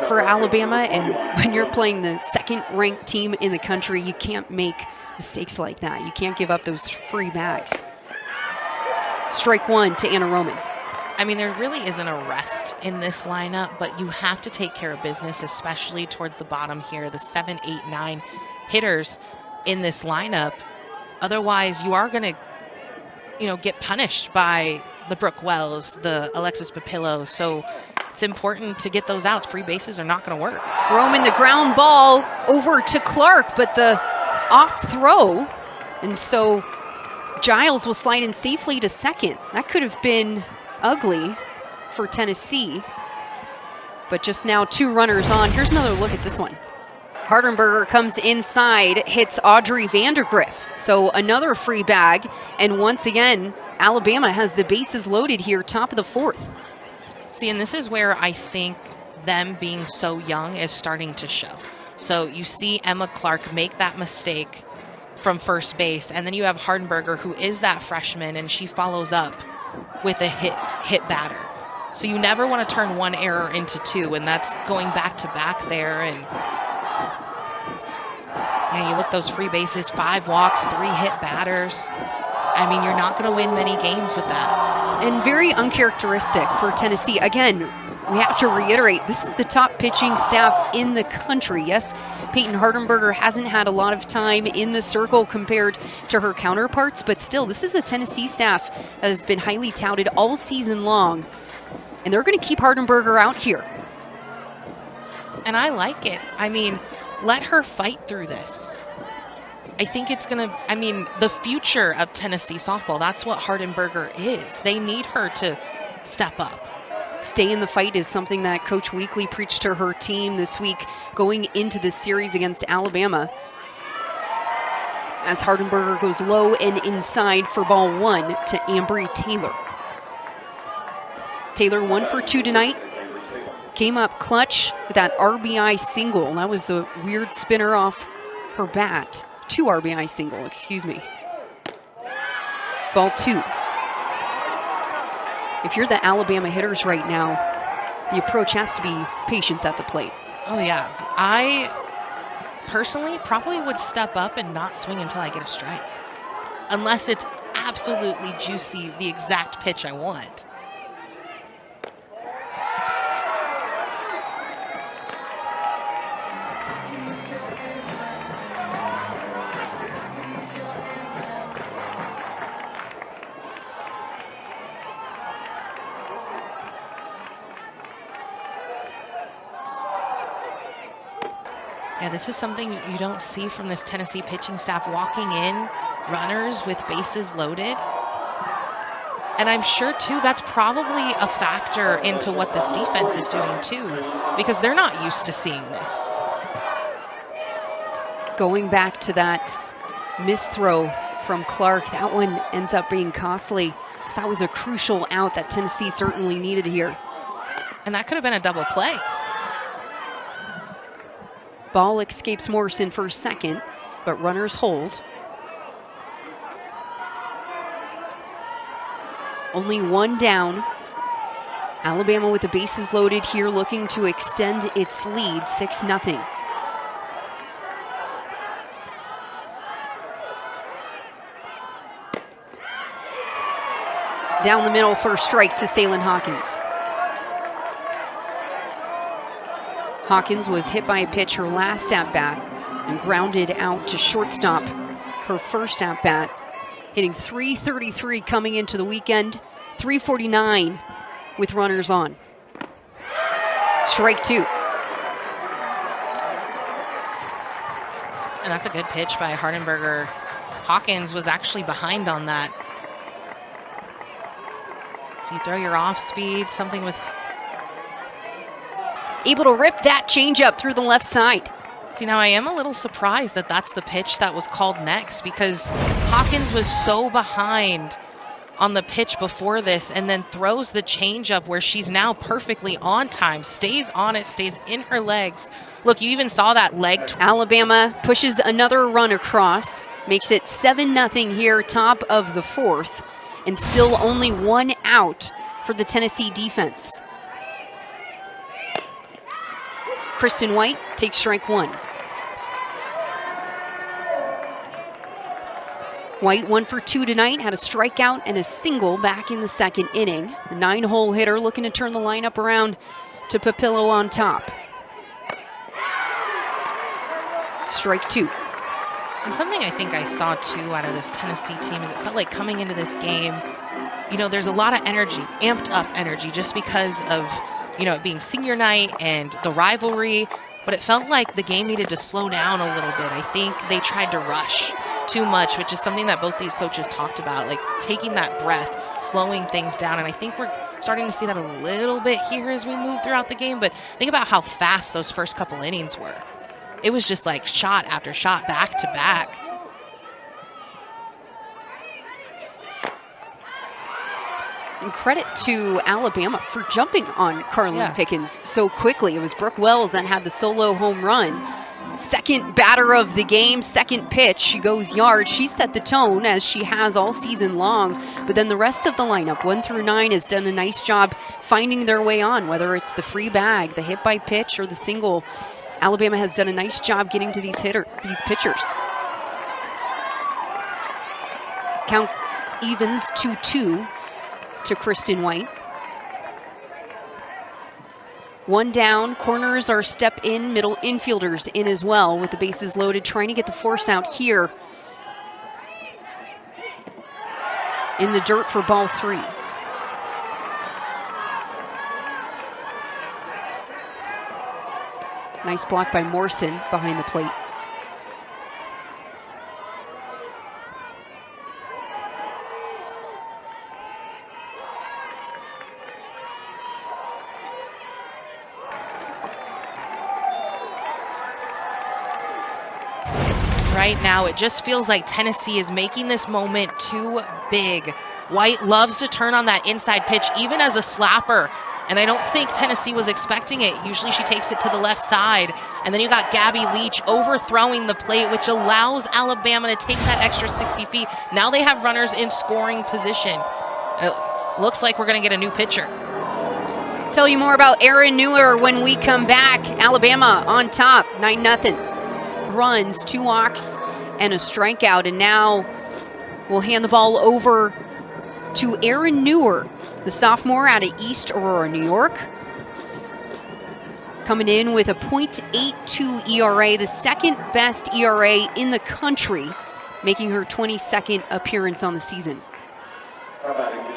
for Alabama, and when you're playing the second-ranked team in the country, you can't make mistakes like that. You can't give up those free bags. Strike 1 to Anna Roman. I mean, there really isn't a rest in this lineup, but you have to take care of business, especially towards the bottom here, the 7, 8, 9 hitters in this lineup. Otherwise, you are going to, get punished by the Brooke Wells, the Alexis Papillo. So it's important to get those outs. Free bases are not going to work. Roman, the ground ball over to Clark, but the off throw. And so Giles will slide in safely to second. That could have been ugly for Tennessee. But just now 2 runners on. Here's another look at this one. Hardenberger comes inside, hits Audrey Vandergriff. So another free bag. And once again, Alabama has the bases loaded here, top of the 4th. See, and this is where I think them being so young is starting to show. So you see Emma Clark make that mistake from first base, and then you have Hardenberger, who is that freshman, and she follows up with a hit batter. So you never want to turn one error into 2, and that's going back to back there. And yeah, you look those free bases, 5 walks, 3 hit batters. I mean, you're not going to win many games with that. And very uncharacteristic for Tennessee. Again, we have to reiterate, this is the top pitching staff in the country. Yes, Peyton Hardenberger hasn't had a lot of time in the circle compared to her counterparts, but still, this is a Tennessee staff that has been highly touted all season long. And they're going to keep Hardenberger out here. And I like it. I mean, let her fight through this. I think it's going to, the future of Tennessee softball, that's what Hardenberger is. They need her to step up. Stay in the fight is something that Coach Weekly preached to her team this week going into this series against Alabama. As Hardenberger goes low and inside for ball 1 to Ambry Taylor. Taylor 1 for 2 tonight. Came up clutch with that RBI single. That was the weird spinner off her bat. 2 RBI single, excuse me. Ball 2. If you're the Alabama hitters right now, the approach has to be patience at the plate. Oh, yeah. I personally probably would step up and not swing until I get a strike. Unless it's absolutely juicy, the exact pitch I want. Yeah, this is something you don't see from this Tennessee pitching staff, walking in runners with bases loaded. And I'm sure, too, that's probably a factor into what this defense is doing, too, because they're not used to seeing this. Going back to that missed throw from Clark, that one ends up being costly. So that was a crucial out that Tennessee certainly needed here. And that could have been a double play. Ball escapes Morrison for second, but runners hold. Only 1 down. Alabama with the bases loaded here, looking to extend its lead, 6-0. Down the middle for a strike to Salyn Hawkins. Hawkins was hit by a pitch her last at-bat and grounded out to shortstop her first at-bat, hitting .333 coming into the weekend, .349 with runners on. Strike 2. And that's a good pitch by Hardenberger. Hawkins was actually behind on that. So you throw your off speed, something with... Able to rip that changeup through the left side. See, now I am a little surprised that that's the pitch that was called next, because Hawkins was so behind on the pitch before this and then throws the changeup where she's now perfectly on time, stays on it, stays in her legs. Look, you even saw that leg. Alabama pushes another run across, makes it 7-0 here, top of the 4th, and still only 1 out for the Tennessee defense. Kristen White takes strike 1. White 1 for 2 tonight, had a strikeout and a single back in the 2nd inning. The 9-hole hitter looking to turn the lineup around to Papillo on top. Strike 2. And something I think I saw too out of this Tennessee team is it felt like coming into this game, you know, there's a lot of energy, amped up energy, just because of, you know, it being senior night and the rivalry, but it felt like the game needed to slow down a little bit. I think they tried to rush too much, which is something that both these coaches talked about, like taking that breath, slowing things down. And I think we're starting to see that a little bit here as we move throughout the game. But think about how fast those first couple innings were. It was just like shot after shot, back to back. And credit to Alabama for jumping on Carlin Pickens so quickly. It was Brooke Wells that had the solo home run. Second batter of the game, second pitch, she goes yard. She set the tone, as she has all season long, but then the rest of the lineup, 1 through 9, has done a nice job finding their way on, whether it's the free bag, the hit by pitch, or the single. Alabama has done a nice job getting to these pitchers. Count evens 2-2 to Kristen White. 1 down, corners are step in, middle infielders in as well with the bases loaded, trying to get the force out here. In the dirt for ball 3. Nice block by Morrison behind the plate. Right now, it just feels like Tennessee is making this moment too big. White loves to turn on that inside pitch, even as a slapper. And I don't think Tennessee was expecting it. Usually she takes it to the left side. And then you got Gabby Leach overthrowing the plate, which allows Alabama to take that extra 60 feet. Now they have runners in scoring position. It looks like we're going to get a new pitcher. Tell you more about Erin Newer when we come back. Alabama on top, 9-0. Runs, 2 walks, and a strikeout. And now we'll hand the ball over to Erin Newer, the sophomore out of East Aurora, New York. Coming in with a .82 ERA, the second best ERA in the country, making her 22nd appearance on the season.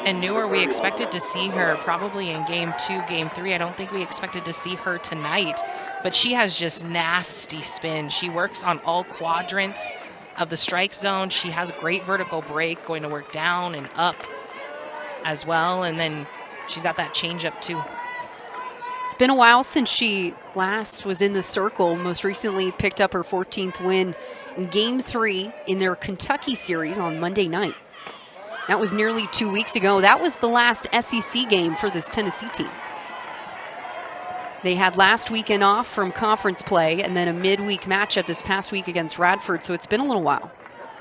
And Newer, we expected to see her probably in game 2, game 3. I don't think we expected to see her tonight, but she has just nasty spin. She works on all quadrants of the strike zone. She has a great vertical break, going to work down and up as well. And then she's got that changeup too. It's been a while since she last was in the circle. Most recently picked up her 14th win in game 3 in their Kentucky series on Monday night. That was nearly 2 weeks ago. That was the last SEC game for this Tennessee team. They had last weekend off from conference play and then a midweek matchup this past week against Radford, so it's been a little while.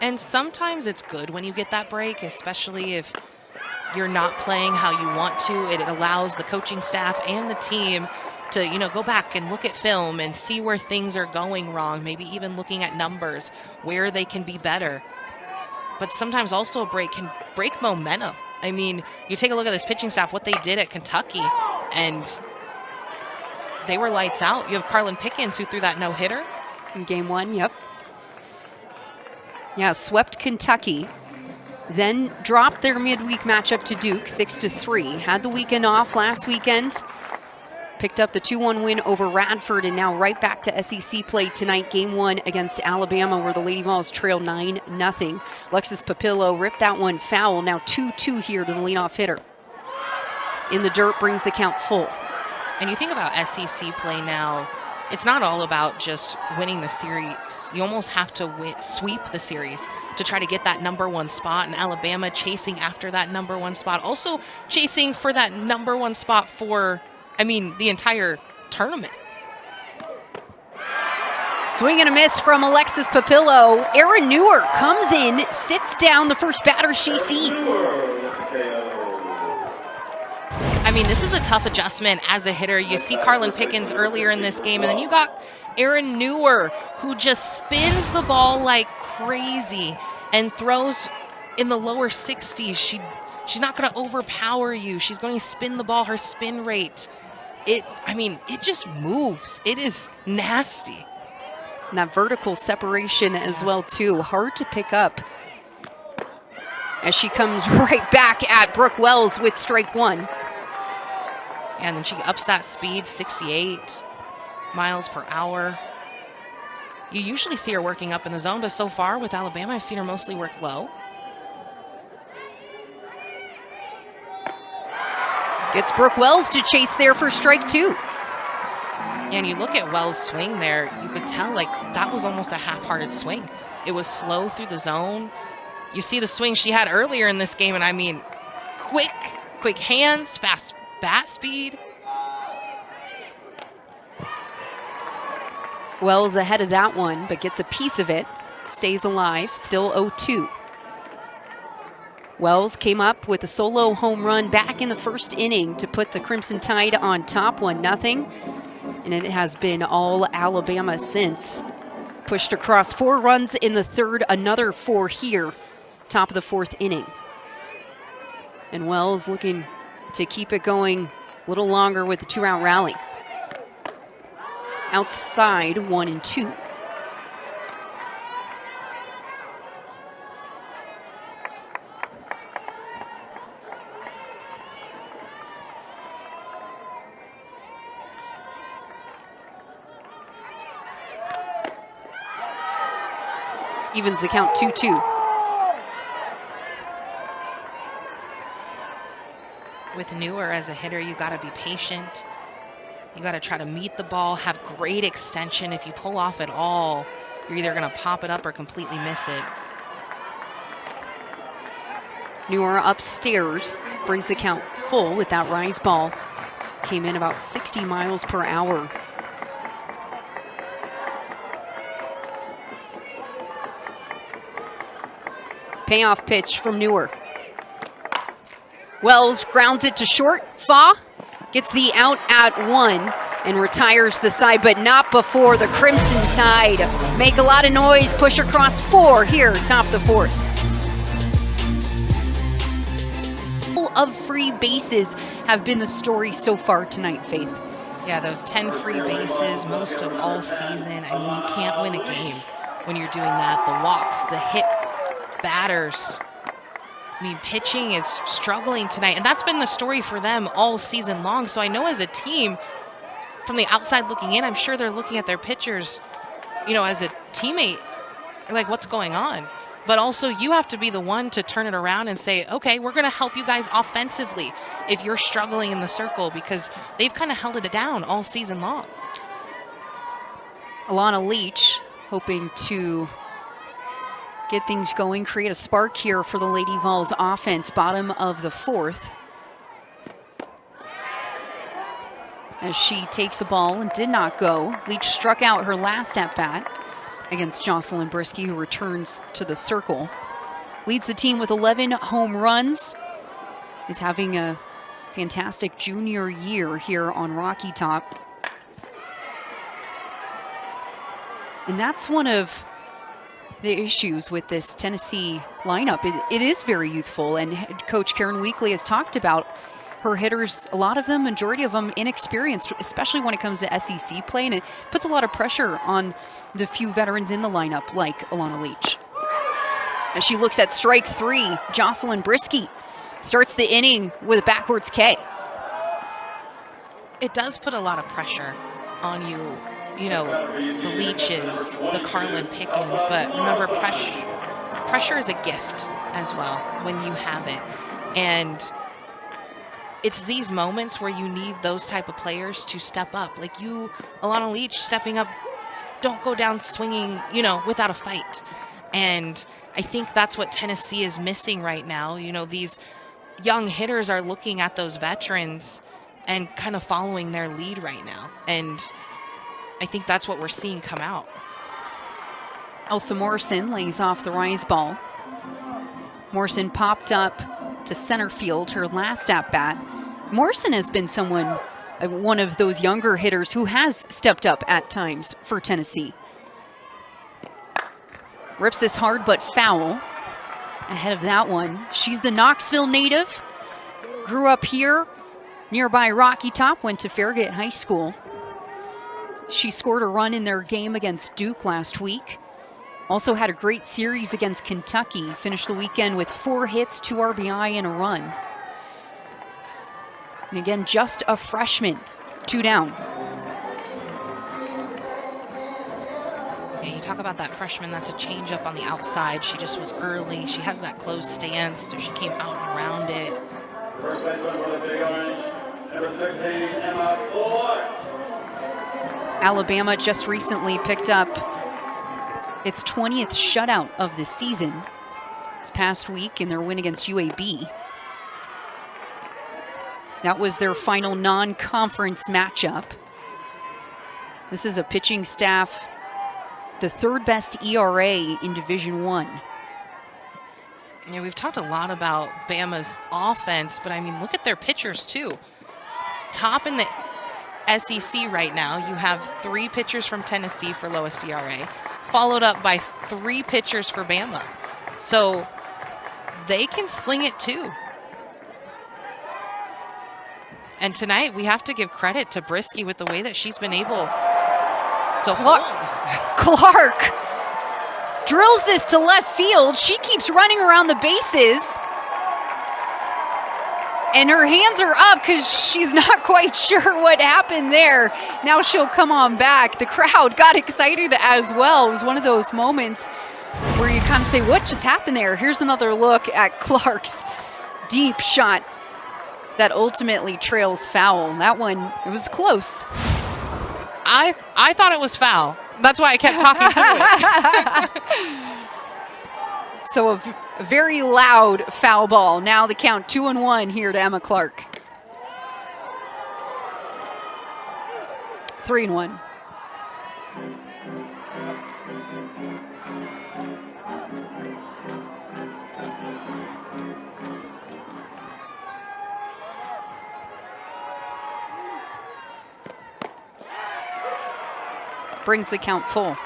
And sometimes it's good when you get that break, especially if you're not playing how you want to. It allows the coaching staff and the team to, you know, go back and look at film and see where things are going wrong, maybe even looking at numbers, where they can be better. But sometimes also a break can break momentum. I mean, you take a look at this pitching staff, what they did at Kentucky, and they were lights out. You have Carlin Pickens, who threw that no-hitter. In game 1, yep. Yeah, swept Kentucky. Then dropped their midweek matchup to Duke, 6-3. Had the weekend off last weekend. Picked up the 2-1 win over Radford, and now right back to SEC play tonight, game 1 against Alabama, where the Lady Vols trail 9-0. Alexis Papillo ripped that one foul. Now 2-2 here to the leadoff hitter. In the dirt, brings the count full. And you think about SEC play now, it's not all about just winning the series. You almost have to sweep the series to try to get that #1 spot. And Alabama chasing after that #1 spot, also chasing for that #1 spot for, the entire tournament. Swing and a miss from Alexis Papillo. Erin Newer comes in, sits down the first batter she sees. This is a tough adjustment as a hitter. You see Carlin Pickens earlier in this game, and then you got Erin Newer, who just spins the ball like crazy and throws in the lower 60s. She's not going to overpower you. She's going to spin the ball, her spin rate. It just moves. It is nasty. And that vertical separation as well, too. Hard to pick up. As she comes right back at Brooke Wells with strike 1. And then she ups that speed, 68 miles per hour. You usually see her working up in the zone, but so far with Alabama, I've seen her mostly work low. Gets Brooke Wells to chase there for strike 2. And you look at Wells' swing there, you could tell that was almost a half-hearted swing. It was slow through the zone. You see the swing she had earlier in this game, and quick hands, fast bat speed. Wells ahead of that one, but gets a piece of it. Stays alive, still 0-2. Wells came up with a solo home run back in the first inning to put the Crimson Tide on top 1-0. And it has been all Alabama since. Pushed across 4 runs in the third, another 4 here, top of the 4th inning. And Wells looking to keep it going a little longer with the 2-out rally. Outside 1-2. Evens the count 2-2. With Newer as a hitter, you got to be patient. You got to try to meet the ball, have great extension. If you pull off at all, you're either going to pop it up or completely miss it. Newer upstairs, brings the count full with that rise ball. Came in about 60 miles per hour. Payoff pitch from Newer. Wells grounds it to short. Fa gets the out at 1 and retires the side, but not before the Crimson Tide make a lot of noise, push across 4 here, top of the 4th. Of free bases have been the story so far tonight, Faith. Yeah, those 10 free bases, most of all season. You can't win a game when you're doing that. The walks, the hit batters. Pitching is struggling tonight, and that's been the story for them all season long. So I know as a team, from the outside looking in, I'm sure they're looking at their pitchers, as a teammate, like, what's going on? But also you have to be the one to turn it around and say, okay, we're going to help you guys offensively if you're struggling in the circle, because they've kind of held it down all season long. Alana Leach hoping to get things going, create a spark here for the Lady Vols offense, bottom of the 4th. As she takes a ball and did not go. Leach struck out her last at-bat against Jocelyn Brisky, who returns to the circle. Leads the team with 11 home runs. Is having a fantastic junior year here on Rocky Top. And that's one of the issues with this Tennessee lineup. It is very youthful, and head coach Karen Weekly has talked about her hitters, a lot of them, majority of them inexperienced, especially when it comes to SEC play, and it puts a lot of pressure on the few veterans in the lineup like Alana Leach. As she looks at strike 3, Jocelyn Brisky starts the inning with a backwards K. It does put a lot of pressure on you. The Leaches, the Carlin Pickens, but remember, pressure is a gift as well when you have it. And it's these moments where you need those type of players to step up. Like you, Alana Leach, stepping up, don't go down swinging, you know, without a fight. And I think that's what Tennessee is missing right now. You know, these young hitters are looking at those veterans and kind of following their lead right now. And I think that's what we're seeing come out. Elsa Morrison lays off the rise ball. Morrison popped up to center field her last at-bat. Morrison has been one of those younger hitters who has stepped up at times for Tennessee. Rips this hard but foul. Ahead of that one, she's the Knoxville native. Grew up here, nearby Rocky Top, went to Farragut High School. She scored a run in their game against Duke last week. Also had a great series against Kentucky. Finished the weekend with 4 hits, 2 RBI, and a run. And again, just a freshman. 2 down. Yeah, you talk about that freshman, that's a changeup on the outside. She just was early. She has that closed stance, so she came out and around it. First baseman for the Big Orange, number 13, Emma Clark. Alabama just recently picked up its 20th shutout of the season this past week in their win against UAB. That was their final non-conference matchup. This is a pitching staff, the 3rd best ERA in Division I. Yeah, we've talked a lot about Bama's offense, but I mean, look at their pitchers too. Top in the SEC right now, you have 3 pitchers from Tennessee for lowest ERA, followed up by 3 pitchers for Bama. So they can sling it too. And tonight we have to give credit to Brisky with the way that she's been able to hold. Clark drills this to left field. She keeps running around the bases. And her hands are up because she's not quite sure what happened there. Now she'll come on back. The crowd got excited as well. It was one of those moments where you kind of say, what just happened there? Here's another look at Clark's deep shot that ultimately trails foul. That one, it was close. I thought it was foul. That's why I kept talking through it. So a very loud foul ball. Now the count 2-1 here to Emma Clark. 3-1. Brings the count full.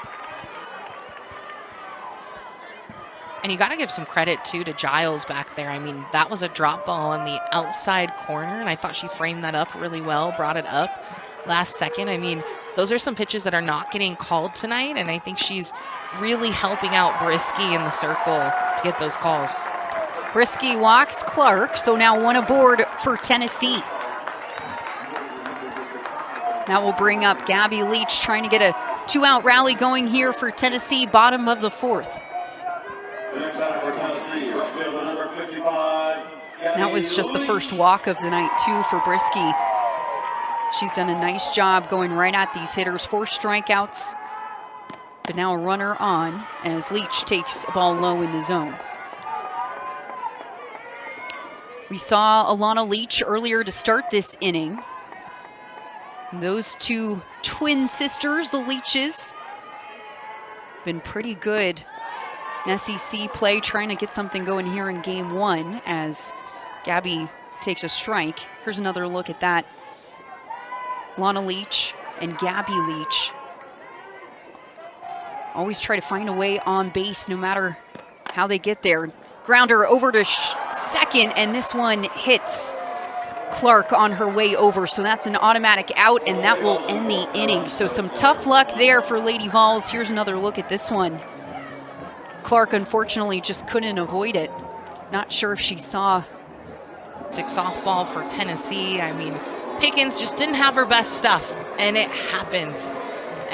And you got to give some credit, too, to Giles back there. I mean, that was a drop ball on the outside corner, and I thought she framed that up really well, brought it up last second. I mean, those are some pitches that are not getting called tonight, and I think she's really helping out Brisky in the circle to get those calls. Brisky walks Clark, so now 1 aboard for Tennessee. That will bring up Gabby Leach, trying to get a 2-out rally going here for Tennessee, bottom of the 4th. That was just the first walk of the night, too, for Brisky. She's done a nice job going right at these hitters. 4 strikeouts, but now a runner on as Leach takes a ball low in the zone. We saw Alana Leach earlier to start this inning. Those 2 twin sisters, the Leaches, been pretty good in SEC play, trying to get something going here in game 1 as Gabby takes a strike. Here's another look at that. Lana Leach and Gabby Leach always try to find a way on base no matter how they get there. Grounder over to second, and this one hits Clark on her way over, so that's an automatic out, and that will end the inning. So some tough luck there for Lady Vols. Here's another look at this one. Clark unfortunately just couldn't avoid it. Not sure if she saw. Softball for Tennessee. I mean, Pickens just didn't have her best stuff, and it happens.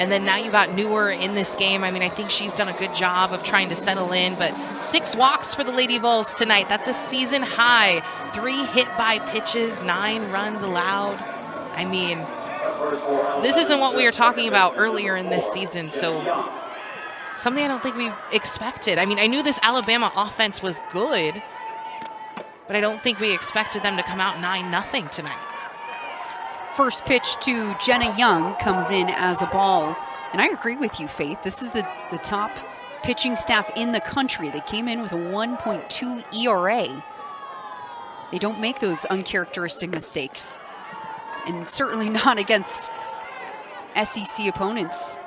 And then now you got Newer in this game. I mean, I think she's done a good job of trying to settle in, but 6 walks for the Lady Vols tonight. That's a season high. 3 hit by pitches, 9 runs allowed. I mean, this isn't what we were talking about earlier in this season, so something I don't think we expected. I mean, I knew this Alabama offense was good, but I don't think we expected them to come out 9-0 tonight. First pitch to Jenna Young comes in as a ball. And I agree with you, Faith. This is the top pitching staff in the country. They came in with a 1.2 ERA. They don't make those uncharacteristic mistakes. And certainly not against SEC opponents.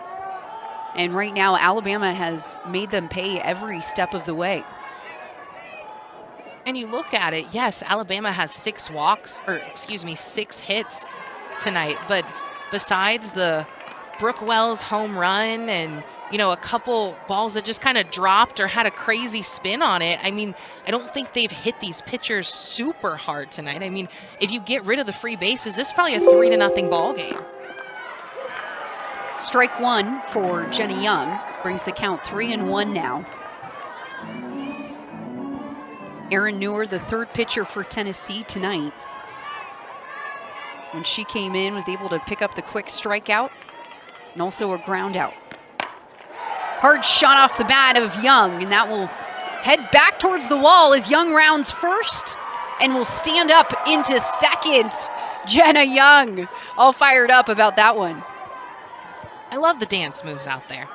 And right now, Alabama has made them pay every step of the way. And you look at it, yes, Alabama has 6 hits tonight, but besides the Brooke Wells home run and, you know, a couple balls that just kind of dropped or had a crazy spin on it, I mean, I don't think they've hit these pitchers super hard tonight. I mean, if you get rid of the free bases, this is probably a 3-0 ball game. Strike 1 for Jenny Young brings the count 3-1 now. Erin Newer, the 3rd pitcher for Tennessee tonight. When she came in, was able to pick up the quick strikeout and also a ground out. Hard shot off the bat of Young, and that will head back towards the wall as Young rounds first and will stand up into second. Jenna Young, all fired up about that one. I love the dance moves out there.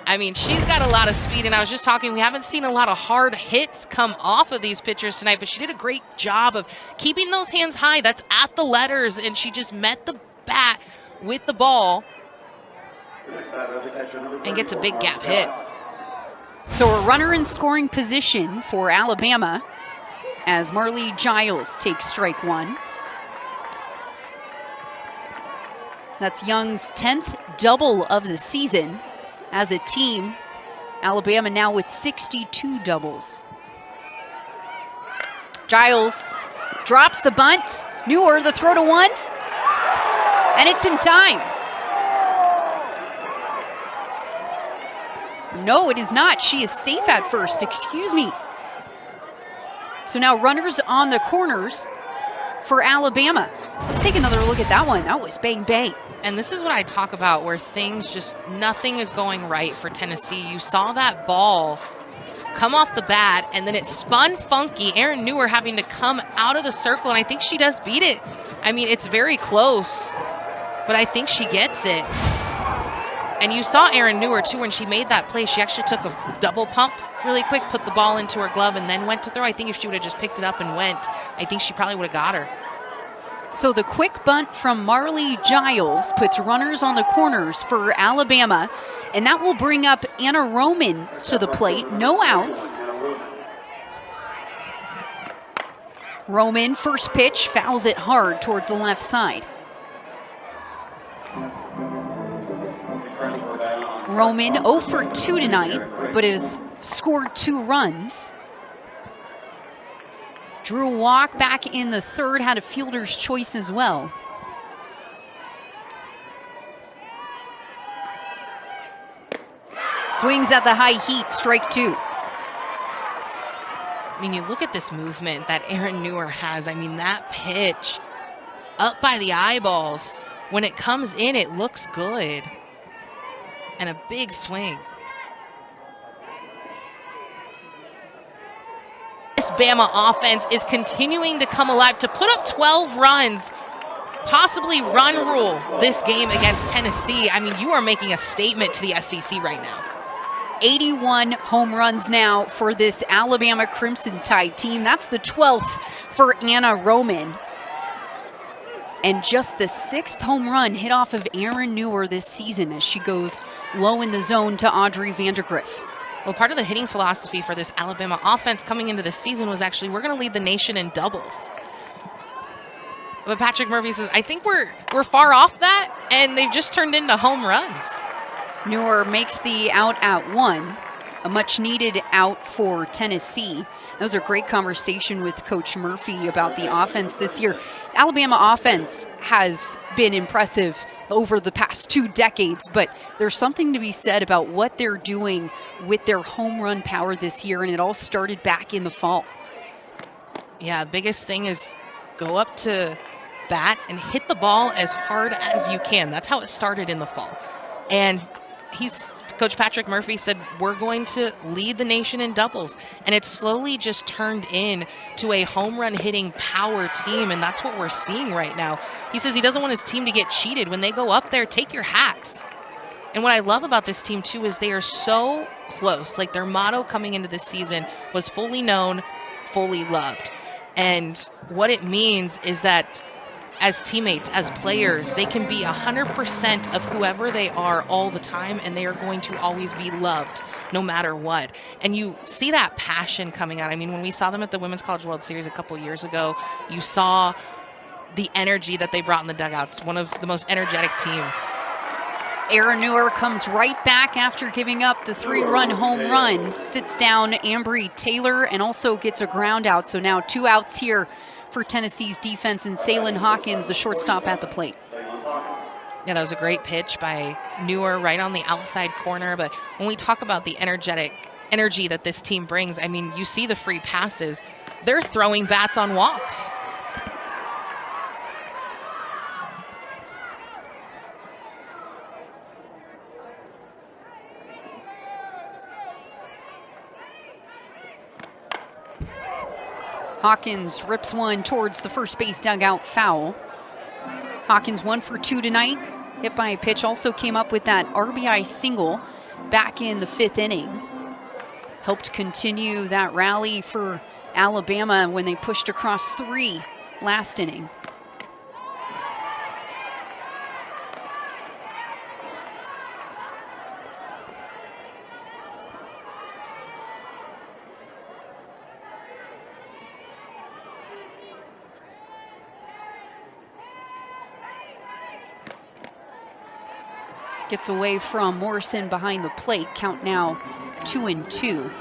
I mean, she's got a lot of speed, and I was just talking, we haven't seen a lot of hard hits come off of these pitchers tonight, but she did a great job of keeping those hands high. That's at the letters, and she just met the bat with the ball and gets a big gap hit. So a runner in scoring position for Alabama as Marley Giles takes strike 1. That's Young's 10th double of the season. As a team, Alabama now with 62 doubles. Giles drops the bunt. Newer, the throw to 1. And it's in time. No, it is not. She is safe at first. Excuse me. So now runners on the corners for Alabama. Let's take another look at that one. That was bang, bang. And this is what I talk about, where things just, nothing is going right for Tennessee. You saw that ball come off the bat, and then it spun funky. Erin Newer having to come out of the circle, and I think she does beat it. I mean, it's very close, but I think she gets it. And you saw Erin Newer, too, when she made that play. She actually took a double pump really quick, put the ball into her glove, and then went to throw. I think if she would have just picked it up and went, I think she probably would have got her. So the quick bunt from Marley Giles puts runners on the corners for Alabama, and that will bring up Anna Roman to the plate. No outs. Roman, first pitch, fouls it hard towards the left side. Roman 0 for 2 tonight, but has scored 2 runs. Drew a walk back in the 3rd, had a fielder's choice as well. Swings at the high heat, strike 2. I mean, you look at this movement that Erin Newer has. I mean, that pitch up by the eyeballs. When it comes in, it looks good. And a big swing. This Bama offense is continuing to come alive to put up 12 runs, possibly run rule this game against Tennessee. I mean, you are making a statement to the SEC right now. 81 home runs now for this Alabama Crimson Tide team. That's the 12th for Anna Roman. And just the 6th home run hit off of Erin Newer this season as she goes low in the zone to Audrey Vandergriff. Well, part of the hitting philosophy for this Alabama offense coming into this season was actually, we're going to lead the nation in doubles. But Patrick Murphy says, I think we're far off that, and they've just turned into home runs. Newer makes the out at 1. a much-needed out for Tennessee. That was a great conversation with Coach Murphy about the offense this year. Alabama offense has been impressive over the past 2 decades, but there's something to be said about what they're doing with their home run power this year, and it all started back in the fall. Yeah, the biggest thing is go up to bat and hit the ball as hard as you can. That's how it started in the fall. And Coach Patrick Murphy said, we're going to lead the nation in doubles. And it's slowly just turned into a home run hitting power team, and that's what we're seeing right now. He says he doesn't want his team to get cheated. When they go up there, take your hacks. And what I love about this team, too, is they are so close. Like, their motto coming into this season was fully known, fully loved. And what it means is that as teammates, as players, they can be 100% of whoever they are all the time, and they are going to always be loved no matter what. And you see that passion coming out. I mean, when we saw them at the Women's College World Series a couple years ago, you saw the energy that they brought in the dugouts, one of the most energetic teams. Aaron Newer comes right back after giving up the 3-run home run, sits down Ambry Taylor, and also gets a ground out. So now 2 outs here for Tennessee's defense, and Salyn Hawkins, the shortstop, at the plate. Yeah, that was a great pitch by Newer right on the outside corner. But when we talk about the energy that this team brings, I mean, you see the free passes. They're throwing bats on walks. Hawkins rips one towards the first base dugout, foul. Hawkins 1 for 2 tonight. Hit by a pitch, also came up with that RBI single back in the 5th inning. Helped continue that rally for Alabama when they pushed across 3 last inning. Gets away from Morrison behind the plate. Count now 2-2.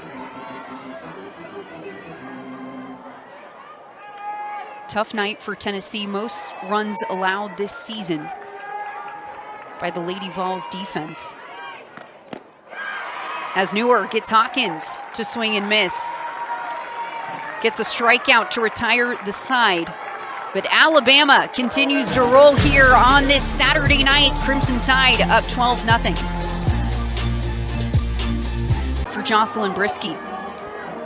Tough night for Tennessee. Most runs allowed this season by the Lady Vols defense. As Newer gets Hawkins to swing and miss. Gets a strikeout to retire the side. But Alabama continues to roll here on this Saturday night. Crimson Tide up 12-0. For Jocelyn Brisky.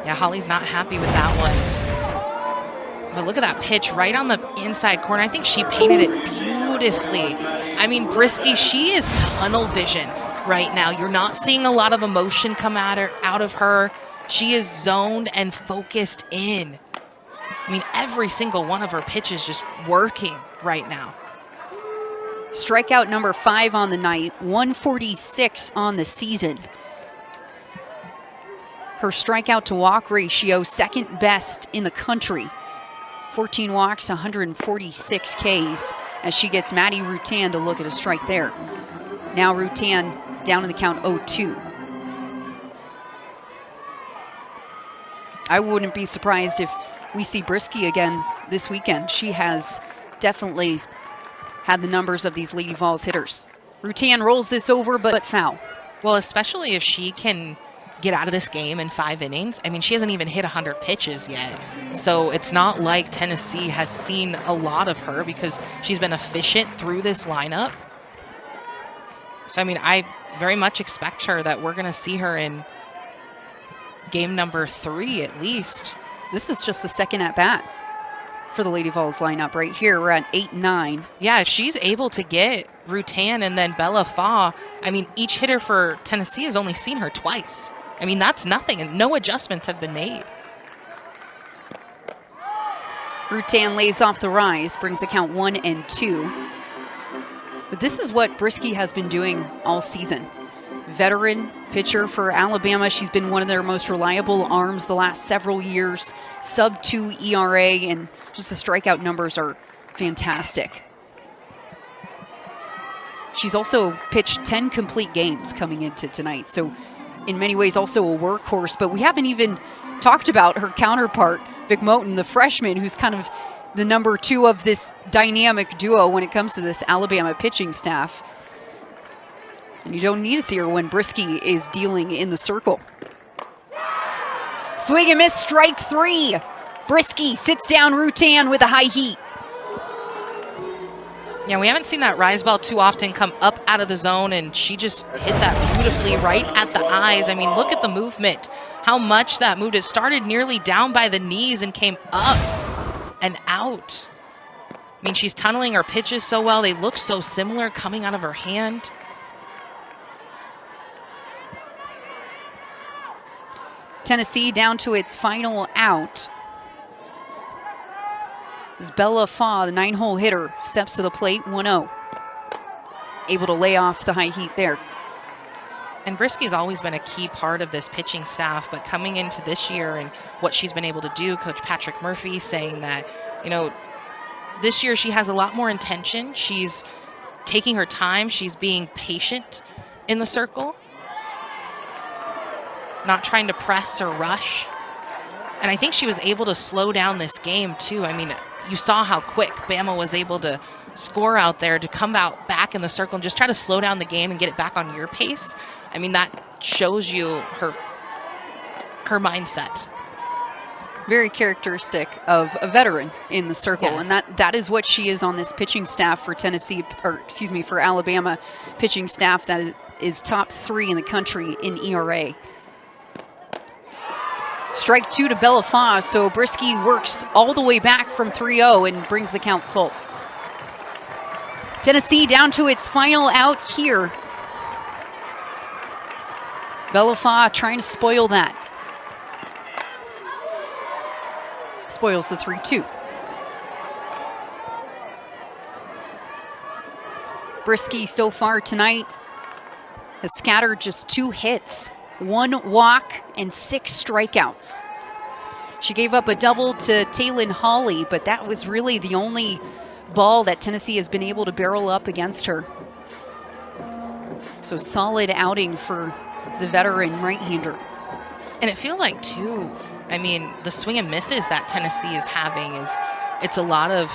Yeah, Holly's not happy with that one. But look at that pitch right on the inside corner. I think she painted it beautifully. I mean, Brisky, she is tunnel vision right now. You're not seeing a lot of emotion come out of her. She is zoned and focused in. I mean, every single one of her pitches just working right now. Strikeout number 5 on the night, 146 on the season. Her strikeout to walk ratio, second best in the country. 14 walks, 146 Ks, as she gets Maddie Rutan to look at a strike there. Now Rutan down in the count 0-2. I wouldn't be surprised if we see Brisky again this weekend. She has definitely had the numbers of these Lady Vols hitters. Rutan rolls this over, but foul. Well, especially if she can get out of this game in 5 innings. I mean, she hasn't even hit 100 pitches yet. So it's not like Tennessee has seen a lot of her because she's been efficient through this lineup. So, I mean, I very much expect her that we're going to see her in game number 3 at least. This is just the second at bat for the Lady Vols lineup right here. We're at 8-9. Yeah, if she's able to get Rutan and then Bella Faw, I mean, each hitter for Tennessee has only seen her twice. I mean, that's nothing, and no adjustments have been made. Rutan lays off the rise, brings the count 1-2. But this is what Brisky has been doing all season. Veteran pitcher for Alabama. She's been one of their most reliable arms the last several years. Sub-2 ERA, and just the strikeout numbers are fantastic. She's also pitched 10 complete games coming into tonight, so in many ways also a workhorse, but we haven't even talked about her counterpart, Vic Moten, the freshman, who's kind of the number 2 of this dynamic duo when it comes to this Alabama pitching staff. And you don't need to see her when Brisky is dealing in the circle. Swing and miss, strike 3. Brisky sits down Rutan with a high heat. Yeah, we haven't seen that rise ball too often come up out of the zone, and she just hit that beautifully right at the eyes. I mean, look at the movement, how much that moved. It started nearly down by the knees and came up and out. I mean, she's tunneling her pitches so well. They look so similar coming out of her hand. Tennessee down to its final out. As Bella Fa, the 9-hole hitter, steps to the plate, 1-0. Able to lay off the high heat there. And Brisky's always been a key part of this pitching staff, but coming into this year and what she's been able to do, Coach Patrick Murphy saying that, you know, this year she has a lot more intention. She's taking her time. She's being patient in the circle, not trying to press or rush. And I think she was able to slow down this game too. I mean, you saw how quick Bama was able to score out there, to come out back in the circle and just try to slow down the game and get it back on your pace. I mean, that shows you her mindset. Very characteristic of a veteran in the circle, Yes. and that is what she is on this pitching staff for Tennessee, or excuse me, for Alabama pitching staff that is top 3 in the country in ERA. Strike 2 to Bella Fa, so Brisky works all the way back from 3-0 and brings the count full. Tennessee down to its final out here. Bella Fa trying to spoil that. Spoils the 3-2. Brisky so far tonight has scattered just 2 hits. 1 walk and 6 strikeouts. She gave up a double to Taylin Hawley, but that was really the only ball that Tennessee has been able to barrel up against her. So solid outing for the veteran right-hander. And it feels like too, I mean, the swing and misses that Tennessee is having it's a lot of